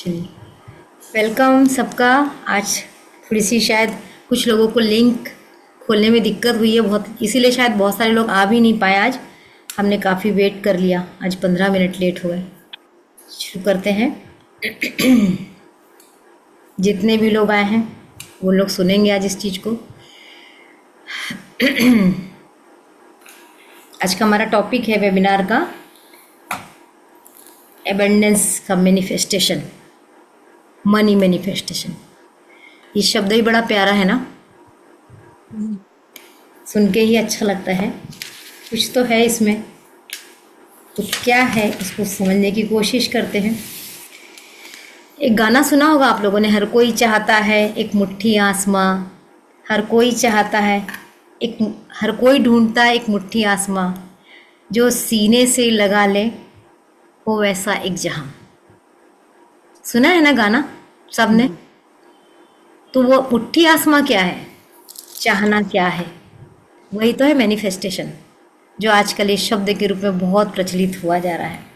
चलिए, वेलकम सबका। आज थोड़ी सी शायद कुछ लोगों को लिंक खोलने में दिक्कत हुई है बहुत, इसीलिए शायद बहुत सारे लोग आ भी नहीं पाए। आज हमने काफ़ी वेट कर लिया, आज 15 मिनट लेट हो गए। शुरू करते हैं। जितने भी लोग आए हैं वो लोग सुनेंगे आज इस चीज़ को। आज का हमारा टॉपिक है वेबिनार का एबंडेंस का मैनिफेस्टेशन, मनी मैनिफेस्टेशन। ये शब्द ही बड़ा प्यारा है ना, सुन के ही अच्छा लगता है। कुछ तो है इसमें, तो क्या है इसको समझने की कोशिश करते हैं। एक गाना सुना होगा आप लोगों ने, हर कोई चाहता है एक मुट्ठी आसमां, हर कोई चाहता है एक, हर कोई ढूंढता है एक मुट्ठी आसमां, जो सीने से लगा ले हो वैसा एक जहां। सुना है ना गाना सबने? तो वो मुट्ठी आसमां क्या है, चाहना क्या है, वही तो है मैनिफेस्टेशन, जो आजकल इस शब्द के रूप में बहुत प्रचलित हुआ जा रहा है।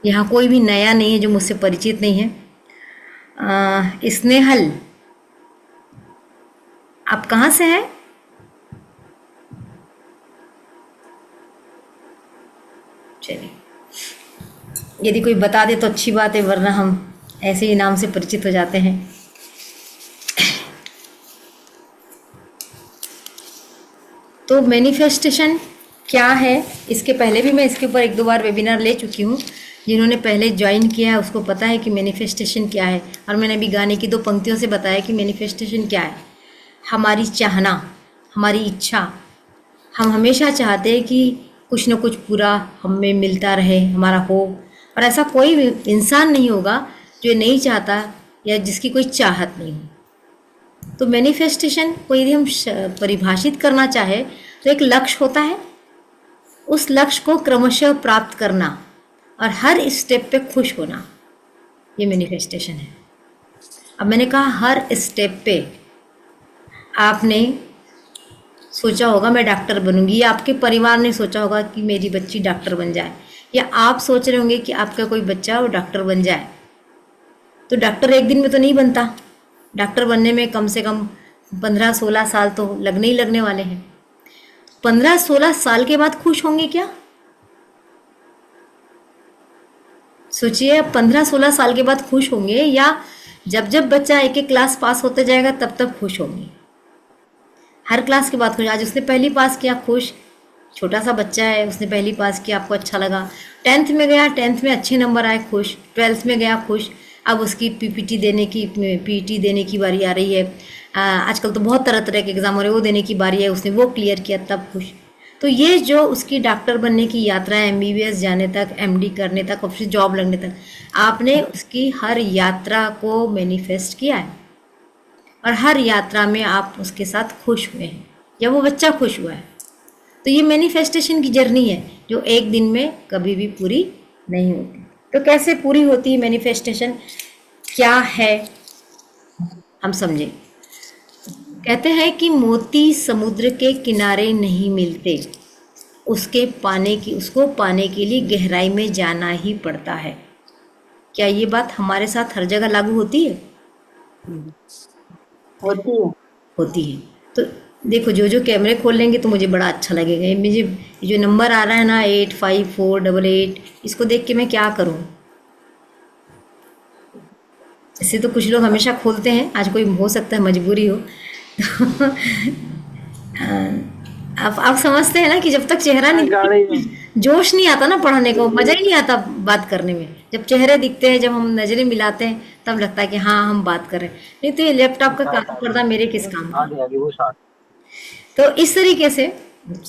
यहाँ कोई भी नया नहीं है जो मुझसे परिचित नहीं है। स्नेहल, आप कहाँ से हैं? चलिए, यदि कोई बता दे तो अच्छी बात है, वरना हम ऐसे ही नाम से परिचित हो जाते हैं। तो मैनिफेस्टेशन क्या है, इसके पहले भी मैं इसके ऊपर एक दो बार वेबिनार ले चुकी हूँ। जिन्होंने पहले ज्वाइन किया है उसको पता है कि मैनिफेस्टेशन क्या है। और मैंने अभी गाने की 2 पंक्तियों से बताया कि मैनिफेस्टेशन क्या है। हमारी चाहना, हमारी इच्छा, हम हमेशा चाहते हैं कि कुछ न कुछ पूरा हमें मिलता रहे, हमारा हो। और ऐसा कोई भी इंसान नहीं होगा जो नहीं चाहता या जिसकी कोई चाहत नहीं हो। तो मैनिफेस्टेशन को यदि हम परिभाषित करना चाहे तो एक लक्ष्य होता है, उस लक्ष्य को क्रमशः प्राप्त करना और हर स्टेप पे खुश होना, ये मैनिफेस्टेशन है। अब मैंने कहा हर स्टेप पे, आपने सोचा होगा मैं डॉक्टर बनूंगी, या आपके परिवार ने सोचा होगा कि मेरी बच्ची डॉक्टर बन जाए, या आप सोच रहे होंगे कि आपका कोई बच्चा वो डॉक्टर बन जाए। तो डॉक्टर एक दिन में तो नहीं बनता, डॉक्टर बनने में कम से कम 15-16 साल तो लगने ही लगने वाले हैं। 15-16 साल के बाद खुश होंगे क्या? सोचिए, 15-16 साल के बाद खुश होंगे, या जब जब बच्चा एक एक क्लास पास होते जाएगा तब तब खुश होंगे? हर क्लास के बाद खुश। आज उसने पहली पास किया, खुश। छोटा सा बच्चा है, उसने पहली पास किया, आपको अच्छा लगा। 10th में गया, 10th में अच्छे नंबर आए, खुश। 12th में गया, खुश। अब उसकी पीपीटी देने की, पीटी देने की बारी आ रही है। आजकल तो बहुत तरह तरह के एग्जाम हो रहे हैं, वो देने की बारी है, उसने वो क्लियर किया, तब खुश। तो ये जो उसकी डॉक्टर बनने की यात्रा है, MBBS जाने तक, MD करने तक और फिर जॉब लगने तक, आपने उसकी हर यात्रा को मैनिफेस्ट किया है और हर यात्रा में आप उसके साथ खुश हुए हैं या वो बच्चा खुश हुआ है। तो ये मैनिफेस्टेशन की जर्नी है जो एक दिन में कभी भी पूरी नहीं होती। तो कैसे पूरी होती है मैनिफेस्टेशन, क्या है, हम समझें। कहते हैं कि मोती समुद्र के किनारे नहीं मिलते, उसको पाने के लिए गहराई में जाना ही पड़ता है। क्या ये बात हमारे साथ हर जगह लागू होती है? होती है। तो देखो, जो जो कैमरे खोल लेंगे तो मुझे बड़ा अच्छा लगेगा। मुझे जो नंबर आ रहा है ना 854888, इसको देख के मैं क्या करूं? इससे तो कुछ लोग हमेशा खोलते हैं, आज कोई हो सकता है मजबूरी हो। आप समझते हैं ना कि जब तक चेहरा नहीं, जोश नहीं आता ना पढ़ने को, मजा ही नहीं आता बात करने में। जब चेहरे दिखते हैं, जब हम नजरें मिलाते हैं, तब लगता है कि हाँ हम बात कर रहे हैं। नहीं तो ये लैपटॉप का काला पर्दा मेरे किस काम का। तो इस तरीके से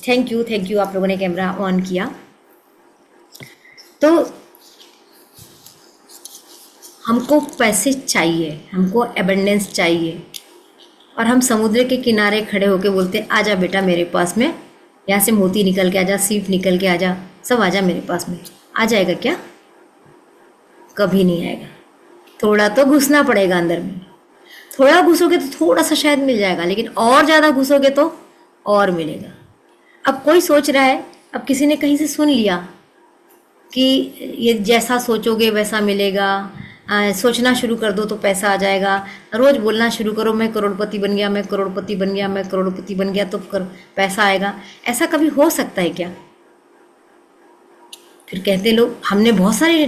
थैंक यू आप लोगों ने कैमरा ऑन किया। तो हमको पैसे चाहिए, हमको एबंडेंस चाहिए, और हम समुद्र के किनारे खड़े होके बोलते आजा बेटा मेरे पास में, यहाँ से मोती निकल के आजा, सीप निकल के आजा, सब आजा मेरे पास में। आ जाएगा क्या? कभी नहीं आएगा। थोड़ा तो घुसना पड़ेगा अंदर में। थोड़ा घुसोगे तो थोड़ा सा शायद मिल जाएगा, लेकिन और ज़्यादा घुसोगे तो और मिलेगा। अब कोई सोच रहा है, अब किसी ने कहीं से सुन लिया कि ये जैसा सोचोगे वैसा मिलेगा, सोचना शुरू कर दो तो पैसा आ जाएगा, रोज बोलना शुरू करो मैं करोड़पति बन गया, मैं करोड़पति बन गया, मैं करोड़पति बन गया तो पैसा आएगा। ऐसा कभी हो सकता है क्या? फिर कहते लोग, हमने बहुत सारे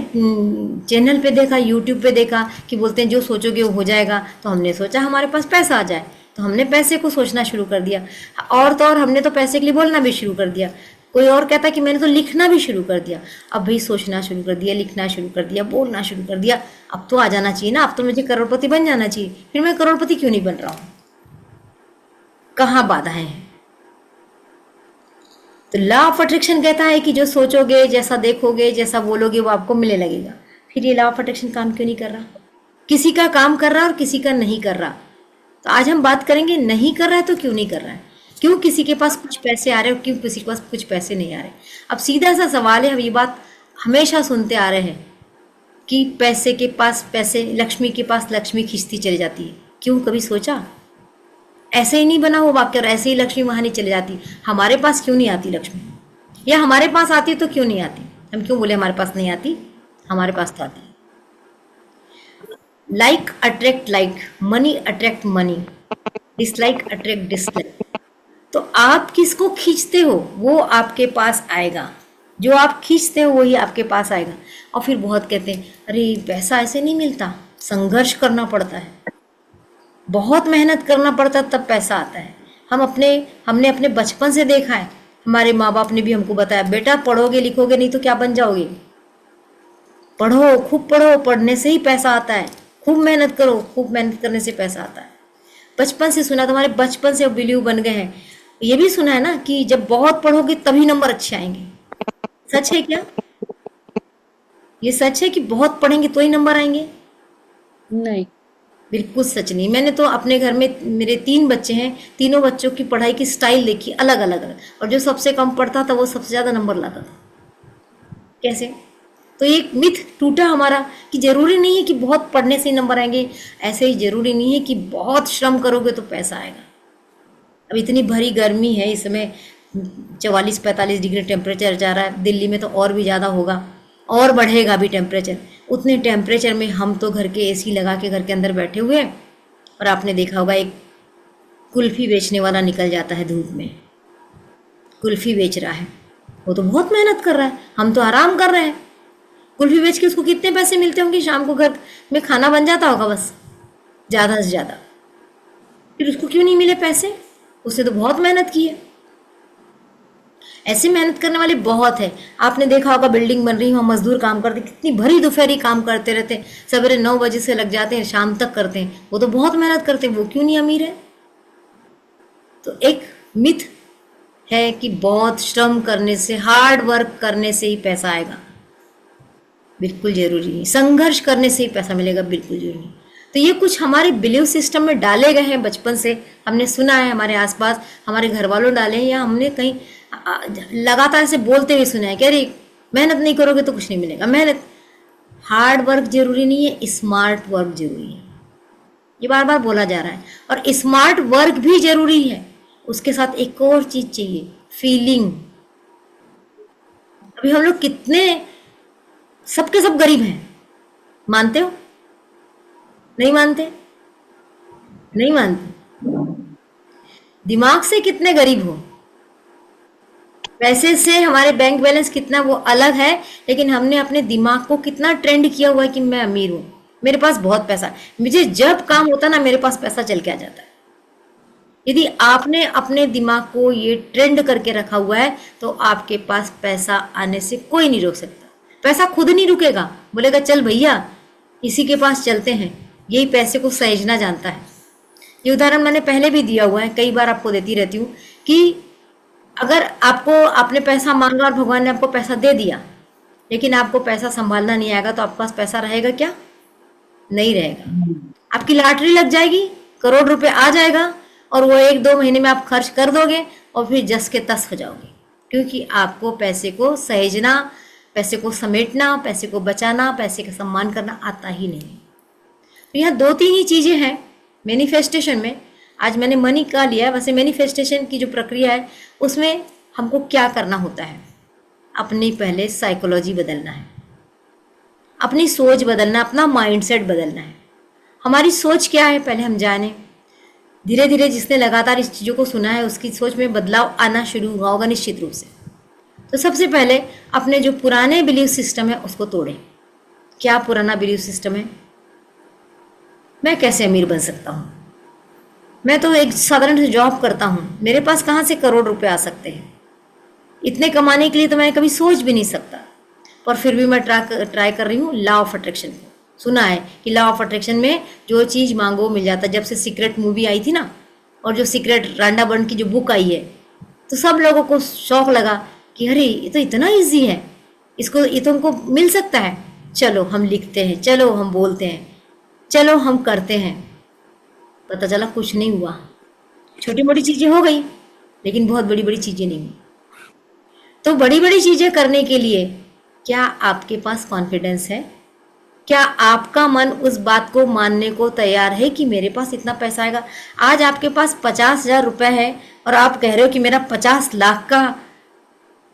चैनल पे देखा, यूट्यूब पे देखा कि बोलते हैं जो सोचोगे वो हो जाएगा। तो हमने सोचा हमारे पास पैसा आ जाए, तो हमने पैसे को सोचना शुरू कर दिया। और तो और हमने तो पैसे के लिए बोलना भी शुरू कर दिया। कोई और कहता कि मैंने तो लिखना भी शुरू कर दिया। अब भाई सोचना शुरू कर दिया, लिखना शुरू कर दिया, बोलना शुरू कर दिया, अब तो आ जाना चाहिए ना, अब तो मुझे करोड़पति बन जाना चाहिए। फिर मैं करोड़पति क्यों नहीं बन रहा हूँ? कहाँ बाधाएं हैं? तो लॉ ऑफ अट्रैक्शन कहता है कि जो सोचोगे, जैसा देखोगे, जैसा बोलोगे वो आपको मिलने लगेगा। फिर ये लॉ ऑफ अट्रैक्शन काम क्यों नहीं कर रहा? किसी का काम कर रहा और किसी का नहीं कर रहा। तो आज हम बात करेंगे नहीं कर रहा है तो क्यों नहीं कर रहा है, क्यों किसी के पास कुछ पैसे आ रहे हैं और क्यों किसी के पास कुछ पैसे नहीं आ रहे। अब सीधा सा सवाल है, हम ये बात हमेशा सुनते आ रहे हैं कि पैसे के पास पैसे, लक्ष्मी के पास लक्ष्मी खींचती चली जाती है। क्यों, कभी सोचा? ऐसे ही नहीं बना वो वाक्य, और ऐसे ही लक्ष्मी वहां नहीं चली जाती। हमारे पास क्यों नहीं आती लक्ष्मी, या हमारे पास आती तो क्यों नहीं आती? हम क्यों बोले हमारे पास नहीं आती? हमारे पास तो आती है। Like attract like, money attract money, dislike attract dislike. तो आप किसको खींचते हो वो आपके पास आएगा, जो आप खींचते हो वही आपके पास आएगा। और फिर बहुत कहते हैं अरे पैसा ऐसे नहीं मिलता, संघर्ष करना पड़ता है, बहुत मेहनत करना पड़ता है तब पैसा आता है। हमने अपने बचपन से देखा है, हमारे माँ बाप ने भी हमको बताया बेटा पढ़ोगे लिखोगे नहीं तो क्या बन जाओगे, पढ़ो, खूब पढ़ो, पढ़ने से ही पैसा आता है, खूब मेहनत करो, खूब मेहनत करने से पैसा आता है। बचपन से सुना, तुम्हारे बचपन से बिलीव बन गए हैं। ये भी सुना है ना कि जब बहुत पढ़ोगे तभी नंबर अच्छे आएंगे। सच है क्या? ये सच है कि बहुत पढ़ेंगे तो ही नंबर आएंगे? नहीं। बिल्कुल सच नहीं। मैंने तो अपने घर में, मेरे 3 बच्चे हैं, तीनों बच्चों की पढ़ाई की स्टाइल देखी अलग अलग अलग, और जो सबसे कम पढ़ता था वो सबसे ज़्यादा नंबर लाता था। कैसे? तो एक मिथ टूटा हमारा कि जरूरी नहीं है कि बहुत पढ़ने से ही नंबर आएंगे, ऐसे ही जरूरी नहीं है कि बहुत श्रम करोगे तो पैसा आएगा। अब इतनी भरी गर्मी है इस समय, 44-45 डिग्री टेम्परेचर जा रहा है, दिल्ली में तो और भी ज़्यादा होगा और बढ़ेगा भी टेम्परेचर। उतने टेम्परेचर में हम तो घर के एसी लगा के घर के अंदर बैठे हुए हैं, और आपने देखा होगा एक कुल्फ़ी बेचने वाला निकल जाता है धूप में, कुल्फ़ी बेच रहा है, वो तो बहुत मेहनत कर रहा है, हम तो आराम कर रहे हैं। कुल्फ़ी बेच के उसको कितने पैसे मिलते होंगे? शाम को घर में खाना बन जाता होगा बस, ज़्यादा से ज़्यादा। फिर उसको क्यों नहीं मिले पैसे? उसने तो बहुत मेहनत की है। ऐसे मेहनत करने वाले बहुत है। आपने देखा होगा बिल्डिंग बन रही हो, मजदूर काम करते, कितनी भरी दोपहरी काम करते रहते हैं, सवेरे 9 बजे से लग जाते हैं, शाम तक करते हैं, वो तो बहुत मेहनत करते हैं, वो क्यों नहीं अमीर है? तो एक मिथ है कि बहुत श्रम करने से, हार्ड वर्क करने से ही पैसा आएगा। बिल्कुल जरूरी नहीं। संघर्ष करने से ही पैसा मिलेगा, बिल्कुल जरूरी नहीं। तो ये कुछ हमारे बिलीव सिस्टम में डाले गए हैं, बचपन से हमने सुना है, हमारे आसपास हमारे घर वालों डाले हैं, या हमने कहीं लगातार से बोलते हुए सुना है कि अरे मेहनत नहीं करोगे तो कुछ नहीं मिलेगा। मेहनत, हार्ड वर्क जरूरी नहीं है, स्मार्ट वर्क जरूरी है। ये बार बार बोला जा रहा है, और स्मार्ट वर्क भी जरूरी है। उसके साथ एक और चीज चाहिए, फीलिंग। अभी हम लोग कितने, सबके सब गरीब हैं, मानते हो? नहीं मानते? नहीं मानते। दिमाग से कितने गरीब हो, पैसे से हमारे बैंक बैलेंस कितना वो अलग है, लेकिन हमने अपने दिमाग को कितना ट्रेंड किया हुआ है कि मैं अमीर हूं, मेरे पास बहुत पैसा है, मुझे जब काम होता ना मेरे पास पैसा चल के आ जाता है। यदि आपने अपने दिमाग को ये ट्रेंड करके रखा हुआ है तो आपके पास पैसा आने से कोई नहीं रोक सकता। पैसा खुद नहीं रुकेगा, बोलेगा चल भैया इसी के पास चलते हैं, यही पैसे को सहेजना जानता है। ये उदाहरण मैंने पहले भी दिया हुआ है, कई बार आपको देती रहती हूँ कि अगर आपको, आपने पैसा मांगा और भगवान ने आपको पैसा दे दिया, लेकिन आपको पैसा संभालना नहीं आएगा, तो आपके पास पैसा रहेगा क्या? नहीं रहेगा। आपकी लॉटरी लग जाएगी, करोड़ रुपए आ जाएगा, और वो 1-2 महीने में आप खर्च कर दोगे और फिर जस के तस हो जाओगे, क्योंकि आपको पैसे को सहेजना, पैसे को समेटना, पैसे को बचाना, पैसे का सम्मान करना आता ही नहीं। तो यहाँ 2-3 ही चीजें हैं मैनिफेस्टेशन में। आज मैंने मनी का लिया, वैसे मैनिफेस्टेशन की जो प्रक्रिया है उसमें हमको क्या करना होता है। अपनी पहले साइकोलॉजी बदलना है, अपनी सोच बदलना, अपना माइंडसेट बदलना है। हमारी सोच क्या है पहले हम जाने। धीरे धीरे जिसने लगातार इस चीज़ों को सुना है उसकी सोच में बदलाव आना शुरू हुआ होगा निश्चित रूप से। तो सबसे पहले अपने जो पुराने बिलीफ सिस्टम है उसको तोड़ें। क्या पुराना बिलीफ सिस्टम है? मैं कैसे अमीर बन सकता हूँ, मैं तो एक साधारण से जॉब करता हूँ, मेरे पास कहाँ से करोड़ रुपए आ सकते हैं, इतने कमाने के लिए तो मैं कभी सोच भी नहीं सकता। पर फिर भी मैं ट्राई कर रही हूँ लॉ ऑफ अट्रैक्शन को। सुना है कि लॉ ऑफ अट्रैक्शन में जो चीज़ मांगो मिल जाता है। जब से सीक्रेट मूवी आई थी ना, और जो सीक्रेट रांडा बर्न की जो बुक आई है, तो सब लोगों को शौक लगा कि अरे ये तो इतना ईजी है, इसको ये तो हमको मिल सकता है, चलो हम लिखते हैं, चलो हम बोलते हैं, चलो हम करते हैं। पता चला कुछ नहीं हुआ, छोटी मोटी चीज़ें हो गई लेकिन बहुत बड़ी बड़ी चीज़ें नहीं हुई। तो बड़ी बड़ी चीज़ें करने के लिए क्या आपके पास कॉन्फिडेंस है? क्या आपका मन उस बात को मानने को तैयार है कि मेरे पास इतना पैसा आएगा? आज आपके पास 50,000 रुपये है और आप कह रहे हो कि मेरा 50 लाख का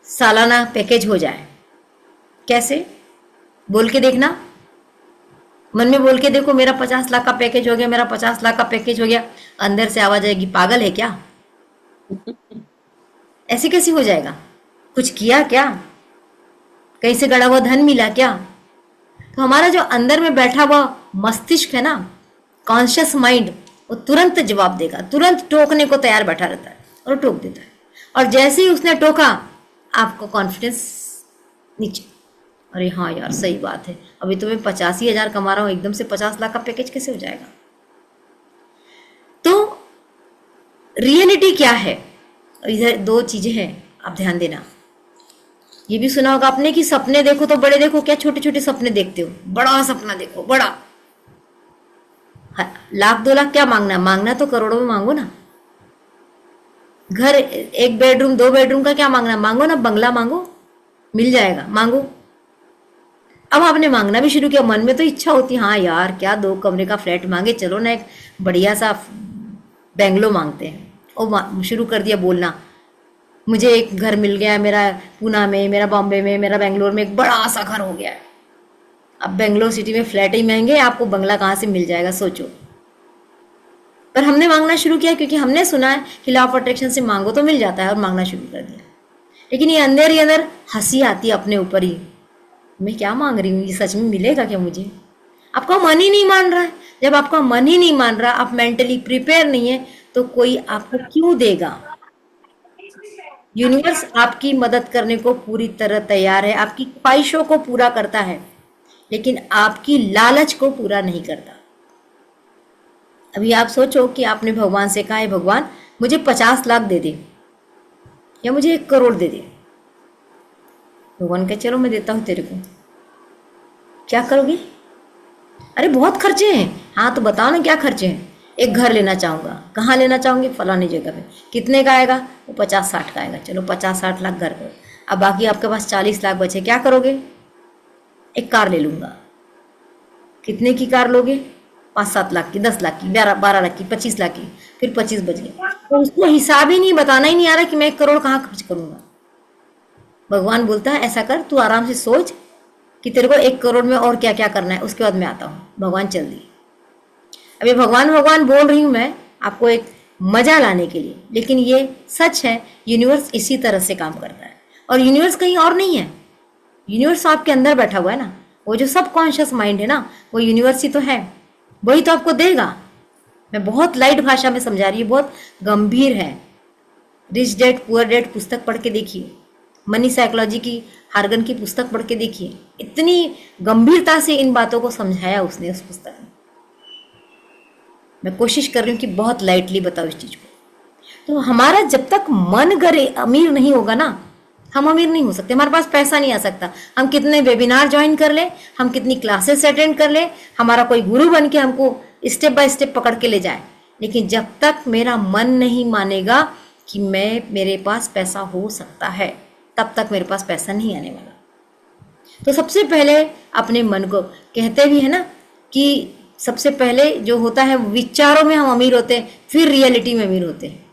सालाना पैकेज हो जाए। कैसे? बोल के देखना, मन में बोल के देखो, मेरा 50 लाख का पैकेज हो गया, मेरा 50 लाख का पैकेज हो गया। अंदर से आवाज आएगी, पागल है क्या? ऐसे कैसे हो जाएगा? कुछ किया क्या? कहीं से गड़ा हुआ धन मिला क्या? तो हमारा जो अंदर में बैठा हुआ मस्तिष्क है ना, कॉन्शियस माइंड, वो तुरंत जवाब देगा, तुरंत टोकने को तैयार बैठा रहता है और टोक देता है। और जैसे ही उसने टोका, आपको कॉन्फिडेंस नीचे। अरे हाँ यार, सही बात है, अभी तो मैं 85,000 कमा रहा हूँ, एकदम से 50 लाख का पैकेज कैसे हो जाएगा? तो रियलिटी क्या है? इधर दो चीजें हैं, आप ध्यान देना। ये भी सुना होगा आपने कि सपने देखो तो बड़े देखो। क्या छोटे छोटे सपने देखते हो? बड़ा सपना देखो, बड़ा। लाख 2 लाख क्या मांगना? मांगना तो करोड़ों में मांगो ना। घर 1 बेडरूम 2 बेडरूम का क्या मांगना? मांगो ना, बंगला मांगो, मिल जाएगा, मांगो। अब आपने मांगना भी शुरू किया, मन में तो इच्छा होती, हाँ यार क्या 2 कमरे का फ्लैट मांगे, चलो ना एक बढ़िया सा बेंगलो मांगते हैं। और शुरू कर दिया बोलना, मुझे एक घर मिल गया, मेरा पूना में, मेरा बॉम्बे में, मेरा बेंगलोर में एक बड़ा सा घर हो गया है। अब बेंगलोर सिटी में फ्लैट ही महंगे, आपको बंगला कहाँ से मिल जाएगा, सोचो। पर हमने मांगना शुरू किया क्योंकि हमने सुना है कि लॉ ऑफ अट्रैक्शन से मांगो तो मिल जाता है, और मांगना शुरू कर दिया। लेकिन ये अंदर ही अंदर हंसी आती है अपने ऊपर ही, मैं क्या मांग रही हूँ, ये सच में मिलेगा क्या मुझे? आपका मन ही नहीं मान रहा है। जब आपका मन ही नहीं मान रहा, आप मेंटली प्रिपेयर नहीं है, तो कोई आपको क्यों देगा? यूनिवर्स आपकी मदद करने को पूरी तरह तैयार है, आपकी ख्वाहिशों को पूरा करता है, लेकिन आपकी लालच को पूरा नहीं करता। अभी आप सोचो कि आपने भगवान से कहा है, भगवान मुझे 50 लाख दे दे, या मुझे 1 करोड़ दे दे। भगवान कहे चलो मैं देता हूँ तेरे को। क्या करोगे? अरे बहुत खर्चे हैं। हाँ तो बताओ ना क्या खर्चे हैं। एक घर लेना चाहूँगा। कहाँ लेना चाहोगे? फलानी जगह पे। कितने का आएगा? वो 50-60 का आएगा। चलो 50-60 लाख घर करो। अब बाकी आपके पास 40 लाख बचे, क्या करोगे? एक कार ले लूँगा। कितने की कार लोगे? 5-7 लाख की, 10 लाख की, 12 लाख की, 25 लाख की, फिर 25 बच गए। तो उसको हिसाब ही नहीं, बताना ही नहीं आ रहा कि मैं 1 करोड़ कहाँ खर्च करूँगा। भगवान बोलता है ऐसा कर, तू आराम से सोच कि तेरे को 1 करोड़ में और क्या क्या करना है, उसके बाद मैं आता हूँ। भगवान चल दिए। अभी भगवान भगवान बोल रही हूँ मैं आपको एक मजा लाने के लिए, लेकिन ये सच है, यूनिवर्स इसी तरह से काम करता है। और यूनिवर्स कहीं और नहीं है, यूनिवर्स आपके अंदर बैठा हुआ है ना। वो जो सबकॉन्शियस माइंड है ना, वो यूनिवर्स ही तो है, वही तो आपको देगा। मैं बहुत लाइट भाषा में समझा रही हूँ, बहुत गंभीर है। रिच डैड पुअर डैड पुस्तक पढ़ के देखिए, मनी साइकोलॉजी की हार्गन की पुस्तक पढ़ के देखिए, इतनी गंभीरता से इन बातों को समझाया उसने उस पुस्तक में। मैं कोशिश कर रही हूँ कि बहुत लाइटली बताओ इस चीज़ को। तो हमारा जब तक मन करे अमीर नहीं होगा ना, हम अमीर नहीं हो सकते। हमारे पास पैसा नहीं आ सकता। हम कितने वेबिनार ज्वाइन कर ले, हम कितनी क्लासेस अटेंड कर ले, हमारा कोई गुरु बन के हमको स्टेप बाय स्टेप पकड़ के ले जाए, लेकिन जब तक मेरा मन नहीं मानेगा कि मेरे पास पैसा हो सकता है, तब तक मेरे पास पैसा नहीं आने वाला। तो सबसे पहले अपने मन को, कहते भी है ना कि सबसे पहले जो होता है विचारों में हम अमीर होते हैं, फिर रियलिटी में अमीर होते हैं।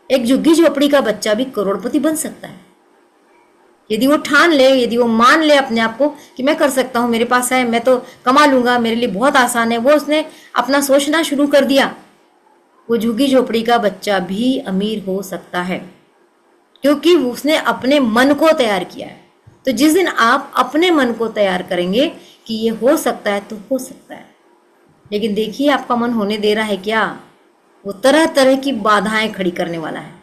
एक झुग्गी झोपड़ी का बच्चा भी करोड़पति बन सकता है। यदि वो ठान ले, यदि वो मान ले अपने आप को कि मैं कर सकता हूँ, मेरे पास है, मैं तो कमा लूंगा, मेरे लिए बहुत आसान है, वो उसने अपना सोचना शुरू कर दिया, वो झुग्गी झोपड़ी का बच्चा भी अमीर हो सकता है, क्योंकि उसने अपने मन को तैयार किया है। तो जिस दिन आप अपने मन को तैयार करेंगे कि ये हो सकता है, तो हो सकता है। लेकिन देखिए आपका मन होने दे रहा है क्या? वो तरह तरह की बाधाएं खड़ी करने वाला है।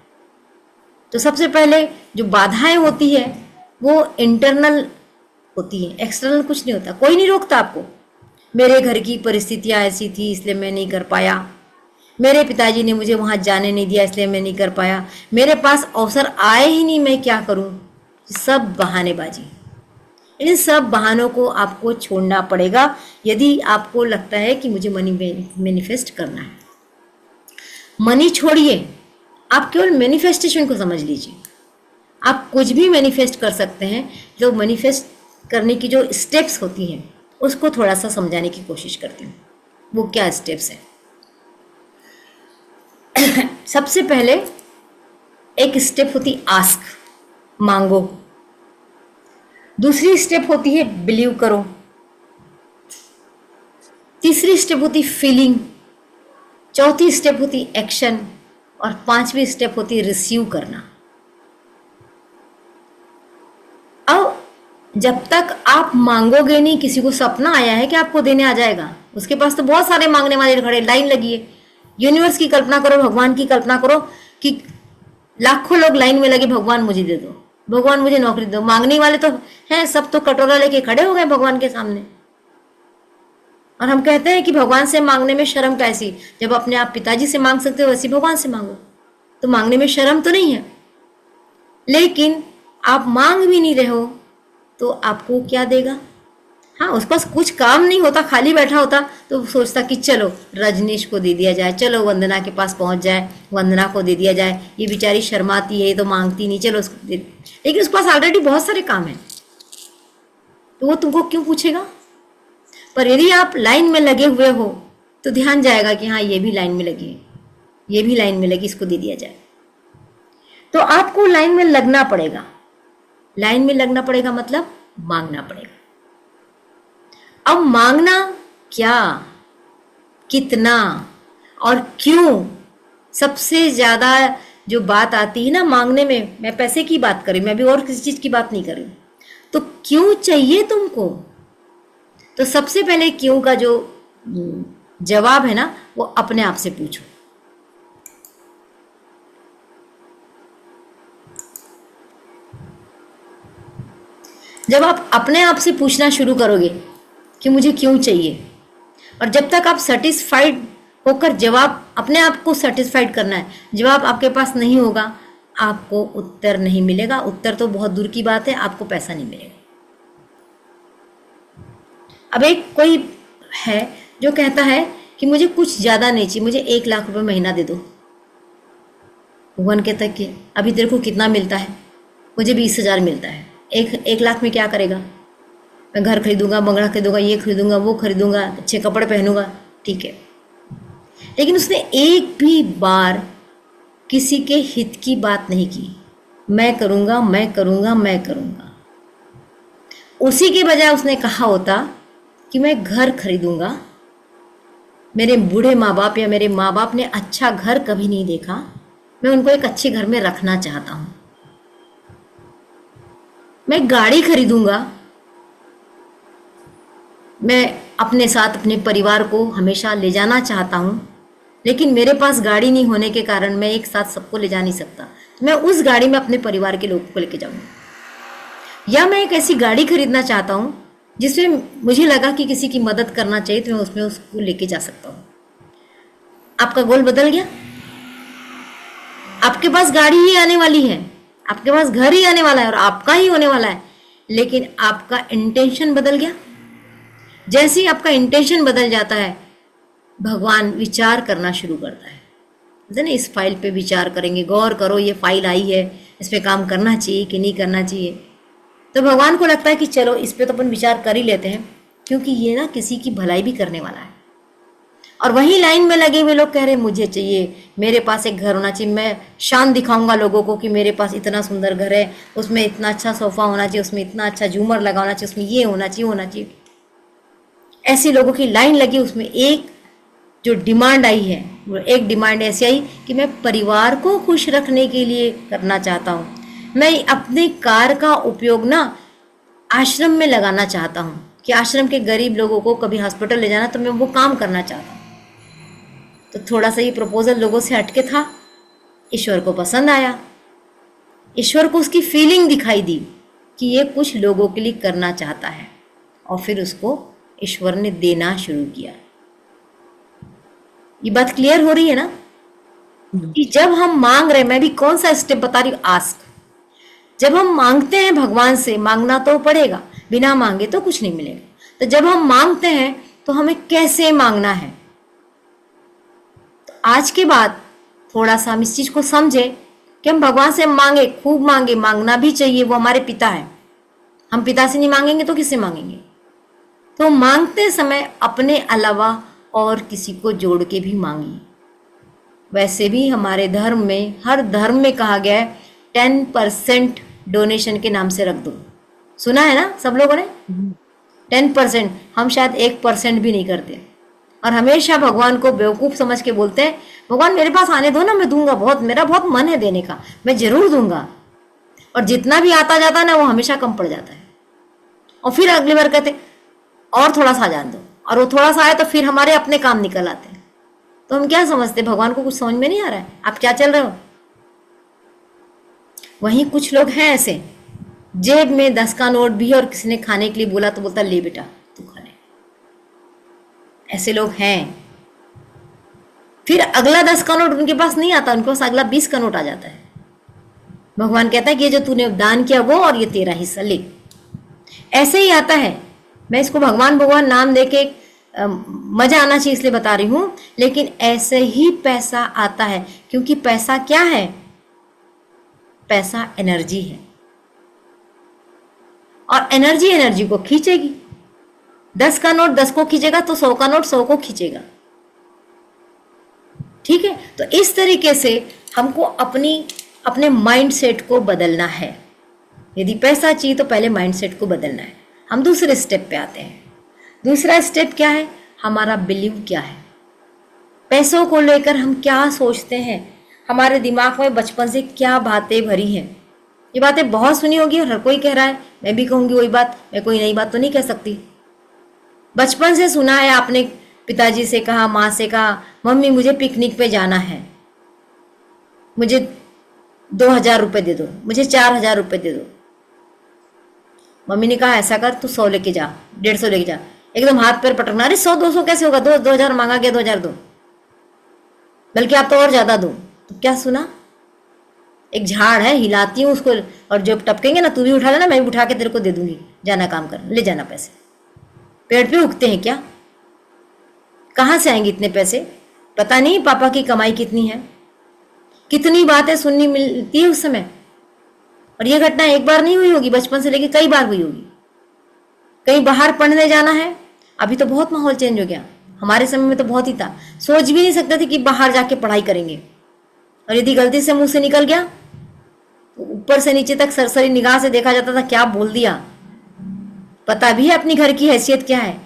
तो सबसे पहले जो बाधाएं होती है वो इंटरनल होती है, एक्सटर्नल कुछ नहीं होता, कोई नहीं रोकता आपको। मेरे घर की परिस्थितियां ऐसी थी इसलिए मैं नहीं कर पाया, मेरे पिताजी ने मुझे वहां जाने नहीं दिया इसलिए मैं नहीं कर पाया, मेरे पास अवसर आए ही नहीं, मैं क्या करूं। सब बहानेबाजी। इन सब बहानों को आपको छोड़ना पड़ेगा यदि आपको लगता है कि मुझे मनी मैनिफेस्ट करना है। मनी छोड़िए, आप केवल मैनिफेस्टेशन को समझ लीजिए। आप कुछ भी मैनिफेस्ट कर सकते हैं। जो मैनिफेस्ट करने की जो स्टेप्स होती हैं उसको थोड़ा सा समझाने की कोशिश करती हूँ। वो क्या स्टेप्स है? सबसे पहले एक स्टेप होती आस्क, मांगो। दूसरी स्टेप होती है बिलीव करो। तीसरी स्टेप होती फीलिंग। चौथी स्टेप होती एक्शन। और पांचवी स्टेप होती रिसीव करना। अब जब तक आप मांगोगे नहीं, किसी को सपना आया है कि आपको देने आ जाएगा, उसके पास तो बहुत सारे मांगने वाले खड़े, लाइन लगी है। यूनिवर्स की कल्पना करो, भगवान की कल्पना करो कि लाखों लोग लाइन में लगे, भगवान मुझे दे दो, भगवान मुझे नौकरी दो। मांगने वाले तो हैं, सब तो कटोरा लेके खड़े हो गए भगवान के सामने। और हम कहते हैं कि भगवान से मांगने में शर्म कैसी? जब अपने आप पिताजी से मांग सकते हो वैसे भगवान से मांगो, तो मांगने में शर्म तो नहीं है। लेकिन आप मांग भी नहीं रहे हो तो आपको क्या देगा? हाँ, उसके पास कुछ काम नहीं होता, खाली बैठा होता तो सोचता कि चलो रजनीश को दे दिया जाए, चलो वंदना के पास पहुंच जाए, वंदना को दे दिया जाए, ये बेचारी शर्माती है, ये तो मांगती नहीं, चलो उसको दे। लेकिन उसके पास ऑलरेडी बहुत सारे काम है, तो वो तुमको क्यों पूछेगा? पर यदि आप लाइन में लगे हुए हो तो ध्यान जाएगा कि हाँ ये भी लाइन में लगी है, ये भी लाइन में लगी, इसको दे दिया जाए। तो आपको लाइन में लगना पड़ेगा। लाइन में लगना पड़ेगा मतलब मांगना पड़ेगा। अब मांगना क्या, कितना और क्यों, सबसे ज्यादा जो बात आती है ना मांगने में, मैं पैसे की बात कर रही हूं, मैं भी और किसी चीज की बात नहीं कर रही हूं। तो क्यों चाहिए तुमको? तो सबसे पहले क्यों का जो जवाब है ना, वो अपने आप से पूछो। जब आप अपने आप से पूछना शुरू करोगे कि मुझे क्यों चाहिए, और जब तक आप सेटिस्फाइड होकर जवाब, अपने आप को सेटिस्फाइड करना है, जवाब आपके पास नहीं होगा, आपको उत्तर नहीं मिलेगा। उत्तर तो बहुत दूर की बात है, आपको पैसा नहीं मिलेगा। अब एक कोई है जो कहता है कि मुझे कुछ ज़्यादा नहीं चाहिए, मुझे 1 लाख रुपए महीना दे दो। भगवान कहता है कि अभी तेरे को कितना मिलता है? मुझे 20,000 मिलता है। एक लाख में क्या करेगा? मैं घर खरीदूंगा, बंगला खरीदूंगा, ये खरीदूंगा, वो खरीदूंगा, अच्छे कपड़े पहनूंगा, ठीक है। लेकिन उसने एक भी बार किसी के हित की बात नहीं की। मैं करूंगा, मैं करूंगा, मैं करूंगा। उसी के बजाय उसने कहा होता कि मैं घर खरीदूंगा, मेरे बूढ़े माँ बाप या मेरे माँ बाप ने अच्छा घर कभी नहीं देखा, मैं उनको एक अच्छे घर में रखना चाहता हूँ। मैं गाड़ी खरीदूंगा, मैं अपने साथ अपने परिवार को हमेशा ले जाना चाहता हूँ, लेकिन मेरे पास गाड़ी नहीं होने के कारण मैं एक साथ सबको ले जा नहीं सकता, तो मैं उस गाड़ी में अपने परिवार के लोगों को लेके जाऊंगा। या मैं एक ऐसी गाड़ी खरीदना चाहता हूँ जिसमें मुझे लगा कि किसी की मदद करना चाहिए, तो मैं उसमें उसको लेके जा सकता हूँ। आपका गोल बदल गया। आपके पास गाड़ी ही आने वाली है, आपके पास घर ही आने वाला है और आपका ही होने वाला है, लेकिन आपका इंटेंशन बदल गया। जैसे ही आपका इंटेंशन बदल जाता है, भगवान विचार करना शुरू करता है। ना, इस फाइल पे विचार करेंगे, गौर करो, ये फाइल आई है, इस पे काम करना चाहिए कि नहीं करना चाहिए। तो भगवान को लगता है कि चलो इस पे तो अपन विचार कर ही लेते हैं, क्योंकि ये ना किसी की भलाई भी करने वाला है। और वही लाइन में लगे हुए लोग कह रहे मुझे चाहिए, मेरे पास एक घर होना चाहिए, मैं शान दिखाऊंगा लोगों को कि मेरे पास इतना सुंदर घर है, उसमें इतना अच्छा सोफा होना चाहिए, उसमें इतना अच्छा झूमर लगा होना चाहिए, उसमें ये होना चाहिए। ऐसे लोगों की लाइन लगी। उसमें एक जो डिमांड आई है, वो एक डिमांड ऐसी आई कि मैं परिवार को खुश रखने के लिए करना चाहता हूँ, मैं अपने कार का उपयोग ना आश्रम में लगाना चाहता हूँ कि आश्रम के गरीब लोगों को कभी हॉस्पिटल ले जाना, तो मैं वो काम करना चाहता हूँ। तो थोड़ा सा ये प्रपोजल लोगों से हटके था, ईश्वर को पसंद आया, ईश्वर को उसकी फीलिंग दिखाई दी कि ये कुछ लोगों के लिए करना चाहता है, और फिर उसको ईश्वर ने देना शुरू किया। ये बात क्लियर हो रही है ना कि जब हम मांग रहे, मैं भी कौन सा स्टेप बता रही हूँ, आस्क। जब हम मांगते हैं भगवान से, मांगना तो पड़ेगा, बिना मांगे तो कुछ नहीं मिलेगा। तो जब हम मांगते हैं तो हमें कैसे मांगना है, तो आज के बाद थोड़ा सा हम इस चीज को समझे कि हम भगवान से मांगे, खूब मांगे, मांगना भी चाहिए, वो हमारे पिता है। हम पिता से नहीं मांगेंगे तो किससे मांगेंगे। तो मांगते समय अपने अलावा और किसी को जोड़ के भी मांगिए। वैसे भी हमारे धर्म में, हर धर्म में कहा गया है 10% डोनेशन के नाम से रख दो। सुना है ना सब लोगों ने, 10%। हम शायद 1% भी नहीं करते, और हमेशा भगवान को बेवकूफ़ समझ के बोलते हैं, भगवान मेरे पास आने दो ना, मैं दूंगा, मेरा बहुत मन है देने का, मैं जरूर दूंगा। और जितना भी आता जाता है ना, वो हमेशा कम पड़ जाता है। और फिर अगली बार कहते और थोड़ा सा जान दो, और वो थोड़ा सा आए तो फिर हमारे अपने काम निकल आते हैं। तो हम क्या समझते, भगवान को कुछ समझ में नहीं आ रहा है, आप क्या चल रहे हो। वहीं कुछ लोग हैं ऐसे, जेब में 10 का नोट भी है और किसी ने खाने के लिए बोला तो बोलता ले बेटा तू खा ले। ऐसे लोग हैं। फिर अगला 10 का नोट उनके पास नहीं आता, उनके पास अगला 20 का नोट आ जाता है। भगवान कहता है कि ये जो तूने दान किया वो, और ये तेरा हिस्सा ले। ऐसे ही आता है। मैं इसको भगवान भगवान नाम देके मजा आना चाहिए इसलिए बता रही हूं, लेकिन ऐसे ही पैसा आता है। क्योंकि पैसा क्या है, पैसा एनर्जी है, और एनर्जी को खींचेगी। 10 का नोट 10 को खींचेगा तो 100 का नोट 100 को खींचेगा। ठीक है। तो इस तरीके से हमको अपने माइंड सेट को बदलना है। यदि पैसा चाहिए तो पहले माइंड सेट को बदलना है। हम दूसरे स्टेप पे आते हैं। दूसरा स्टेप क्या है, हमारा बिलीव क्या है। पैसों को लेकर हम क्या सोचते हैं, हमारे दिमाग में बचपन से क्या बातें भरी हैं। ये बातें बहुत सुनी होगी और हर कोई कह रहा है, मैं भी कहूँगी वही बात, मैं कोई नई बात तो नहीं कह सकती। बचपन से सुना है आपने, पिताजी से कहा, माँ से कहा, मम्मी मुझे पिकनिक पे जाना है, मुझे 2000 रुपये दे दो, मुझे 4000 रुपये दे दो। मम्मी ने कहा ऐसा कर, तू 100 लेके जा, 150 लेके जा। एकदम हाथ पैर पटकना, अरे 100-200 कैसे होगा, 2000 मांगा गया, 2000 दो, बल्कि आप तो और ज्यादा दो। तो क्या सुना, एक झाड़ है, हिलाती हूँ उसको, और जब टपकेंगे ना तू भी उठा लेना, मैं भी उठा के तेरे को दे दूंगी, जाना काम कर, ले जाना पैसे। पेड़ पे उगते हैं क्या, कहाँ से आएंगे इतने पैसे, पता नहीं पापा की कमाई कितनी है। कितनी बातें सुननी मिलती है उस समय। और ये घटना एक बार नहीं हुई होगी, बचपन से लेके कई बार हुई होगी। कहीं बाहर पढ़ने जाना है, अभी तो बहुत माहौल चेंज हो गया, हमारे समय में तो बहुत ही था, सोच भी नहीं सकते थे कि बाहर जाके पढ़ाई करेंगे। और यदि गलती से मुंह से निकल गया तो ऊपर से नीचे तक सरसरी निगाह से देखा जाता था, क्या बोल दिया। पता भी है अपनी घर की हैसियत क्या है,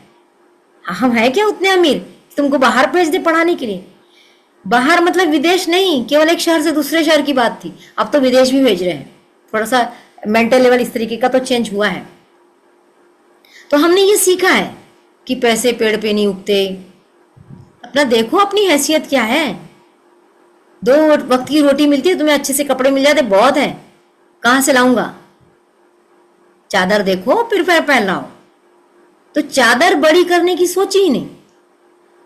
हम है क्या उतने अमीर तुमको बाहर भेज दे पढ़ाने के लिए। बाहर मतलब विदेश नहीं, केवल एक शहर से दूसरे शहर की बात थी, अब तो विदेश भी भेज रहे हैं। थोड़ा सा मेंटल लेवल इस तरीके का तो चेंज हुआ है। तो हमने ये सीखा है कि पैसे पेड़ पे नहीं उगते। अपना देखो अपनी हैसियत क्या है। 2 वक्त की रोटी मिलती है, तुम्हें अच्छे से कपड़े मिल जाते, बहुत है, कहां से लाऊंगा। चादर देखो फिर पहन लाओ। तो चादर बड़ी करने की सोची ही नहीं,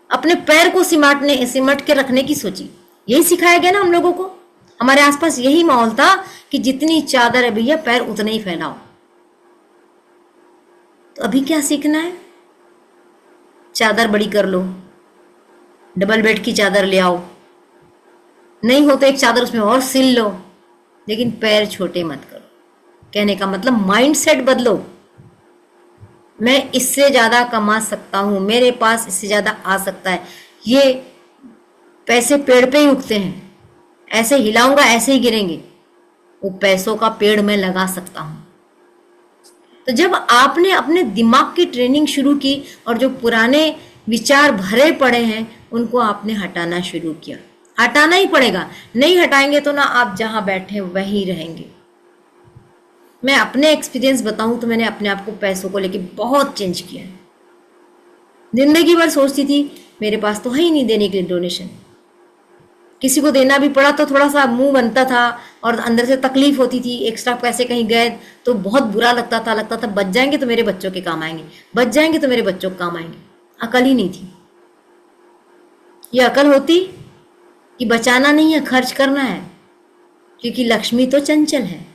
अपने पैर को सिमट के रखने की सोची। यही सिखाया गया ना हम लोगों को। हमारे आसपास यही माहौल था कि जितनी चादर है भैया, पैर उतने ही फैलाओ। तो अभी क्या सीखना है, चादर बड़ी कर लो, डबल बेड की चादर ले आओ, नहीं हो तो एक चादर उसमें और सिल लो, लेकिन पैर छोटे मत करो। कहने का मतलब माइंड सेट बदलो। मैं इससे ज्यादा कमा सकता हूं, मेरे पास इससे ज्यादा आ सकता है, ये पैसे पेड़ पे ही उगते हैं, ऐसे हिलाऊंगा ऐसे ही गिरेंगे। वो पैसों का पेड़ मैं लगा सकता हूं। तो जब आपने अपने दिमाग की ट्रेनिंग शुरू की और जो पुराने विचार भरे पड़े हैं उनको आपने हटाना शुरू किया, हटाना ही पड़ेगा, नहीं हटाएंगे तो ना आप जहां बैठे वहीं रहेंगे। मैं अपने एक्सपीरियंस बताऊं तो मैंने अपने आप को पैसों को लेके बहुत चेंज किया है। जिंदगी भर सोचती थी मेरे पास तो है ही नहीं देने के लिए डोनेशन, किसी को देना भी पड़ा तो थोड़ा सा मुंह बनता था और अंदर से तकलीफ होती थी। एक्स्ट्रा पैसे कहीं गए तो बहुत बुरा लगता था बच जाएंगे तो मेरे बच्चों के काम आएंगे, बच जाएंगे तो मेरे बच्चों के काम आएंगे। अकल ही नहीं थी। ये अकल होती कि बचाना नहीं है, खर्च करना है, क्योंकि लक्ष्मी तो चंचल है।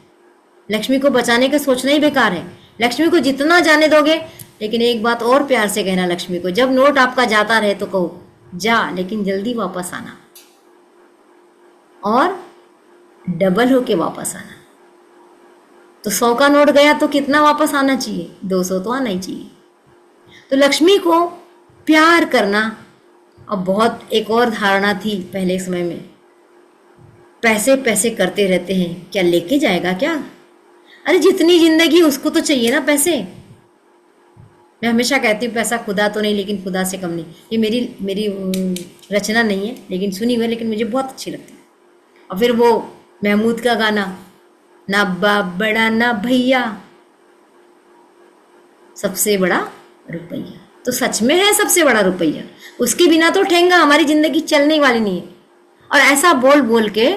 लक्ष्मी को बचाने का सोचना ही बेकार है। लक्ष्मी को जितना जाने दोगे, लेकिन एक बात और प्यार से कहना लक्ष्मी को, जब नोट आपका जाता रहे तो कहो जा, लेकिन जल्दी वापस आना और डबल होके वापस आना। तो 100 का नोट गया तो कितना वापस आना चाहिए? 200 तो आना ही चाहिए। तो लक्ष्मी को प्यार करना। अब बहुत एक और धारणा थी पहले समय में, पैसे पैसे करते रहते हैं, क्या लेके जाएगा क्या? अरे जितनी जिंदगी उसको तो चाहिए ना पैसे। मैं हमेशा कहती हूँ पैसा खुदा तो नहीं लेकिन खुदा से कम नहीं। ये मेरी रचना नहीं है, लेकिन सुनी हुई, लेकिन मुझे बहुत अच्छी लगती है। और फिर वो महमूद का गाना, ना बाप बड़ा ना भैया, सबसे बड़ा रुपया। तो सच में है सबसे बड़ा रुपया, उसके बिना तो ठेंगा हमारी जिंदगी चलने वाली नहीं है। और ऐसा बोल बोल के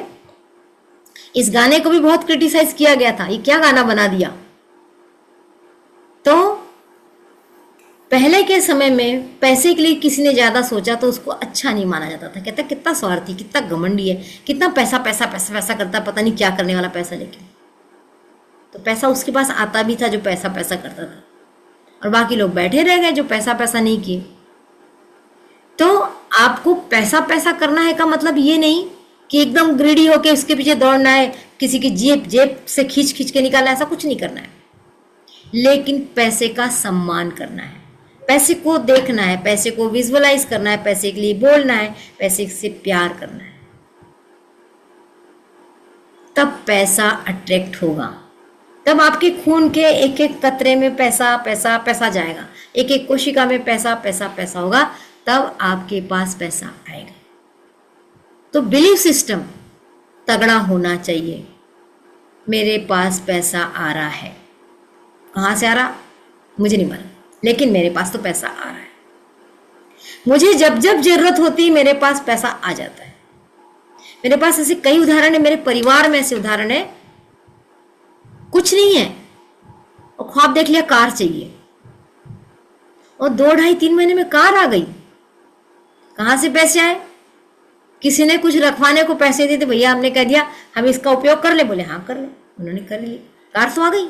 इस गाने को भी बहुत क्रिटिसाइज किया गया था, ये क्या गाना बना दिया। तो पहले के समय में पैसे के लिए किसी ने ज्यादा सोचा तो उसको अच्छा नहीं माना जाता था। कहता कितना स्वार्थी, कितना घमंडी है, कितना पैसा पैसा पैसा पैसा करता, पता नहीं क्या करने वाला पैसा लेके। तो पैसा उसके पास आता भी था जो पैसा पैसा करता था, और बाकी लोग बैठे रह गए जो पैसा पैसा नहीं किए। तो आपको पैसा पैसा करना है का मतलब ये नहीं कि एकदम ग्रीडी होके उसके पीछे दौड़ना है, किसी की जेब से खींच खींच के निकालना, ऐसा कुछ नहीं करना है। लेकिन पैसे का सम्मान करना है, पैसे को देखना है, पैसे को विजुअलाइज करना है, पैसे के लिए बोलना है, पैसे से प्यार करना है। तब पैसा अट्रैक्ट होगा, तब आपके खून के एक एक कतरे में पैसा पैसा पैसा जाएगा, एक एक कोशिका में पैसा पैसा पैसा होगा, तब आपके पास पैसा आएगा। तो बिलीफ सिस्टम तगड़ा होना चाहिए। मेरे पास पैसा आ रहा है, कहाँ से आ रहा मुझे नहीं मालूम, लेकिन मेरे पास तो पैसा आ रहा है। मुझे जब जब जरूरत होती है मेरे पास पैसा आ जाता है। मेरे पास ऐसे कई उदाहरण है, मेरे परिवार में ऐसे उदाहरण है, कुछ नहीं है और ख्वाब देख लिया कार चाहिए, और 2 ढाई 3 महीने में कार आ गई। कहाँ से पैसे आए? किसी ने कुछ रखवाने को पैसे दिए थे, भैया हमने कह दिया हम इसका उपयोग कर ले, बोले हाँ कर ले, उन्होंने कर लिया, कार तो आ गई।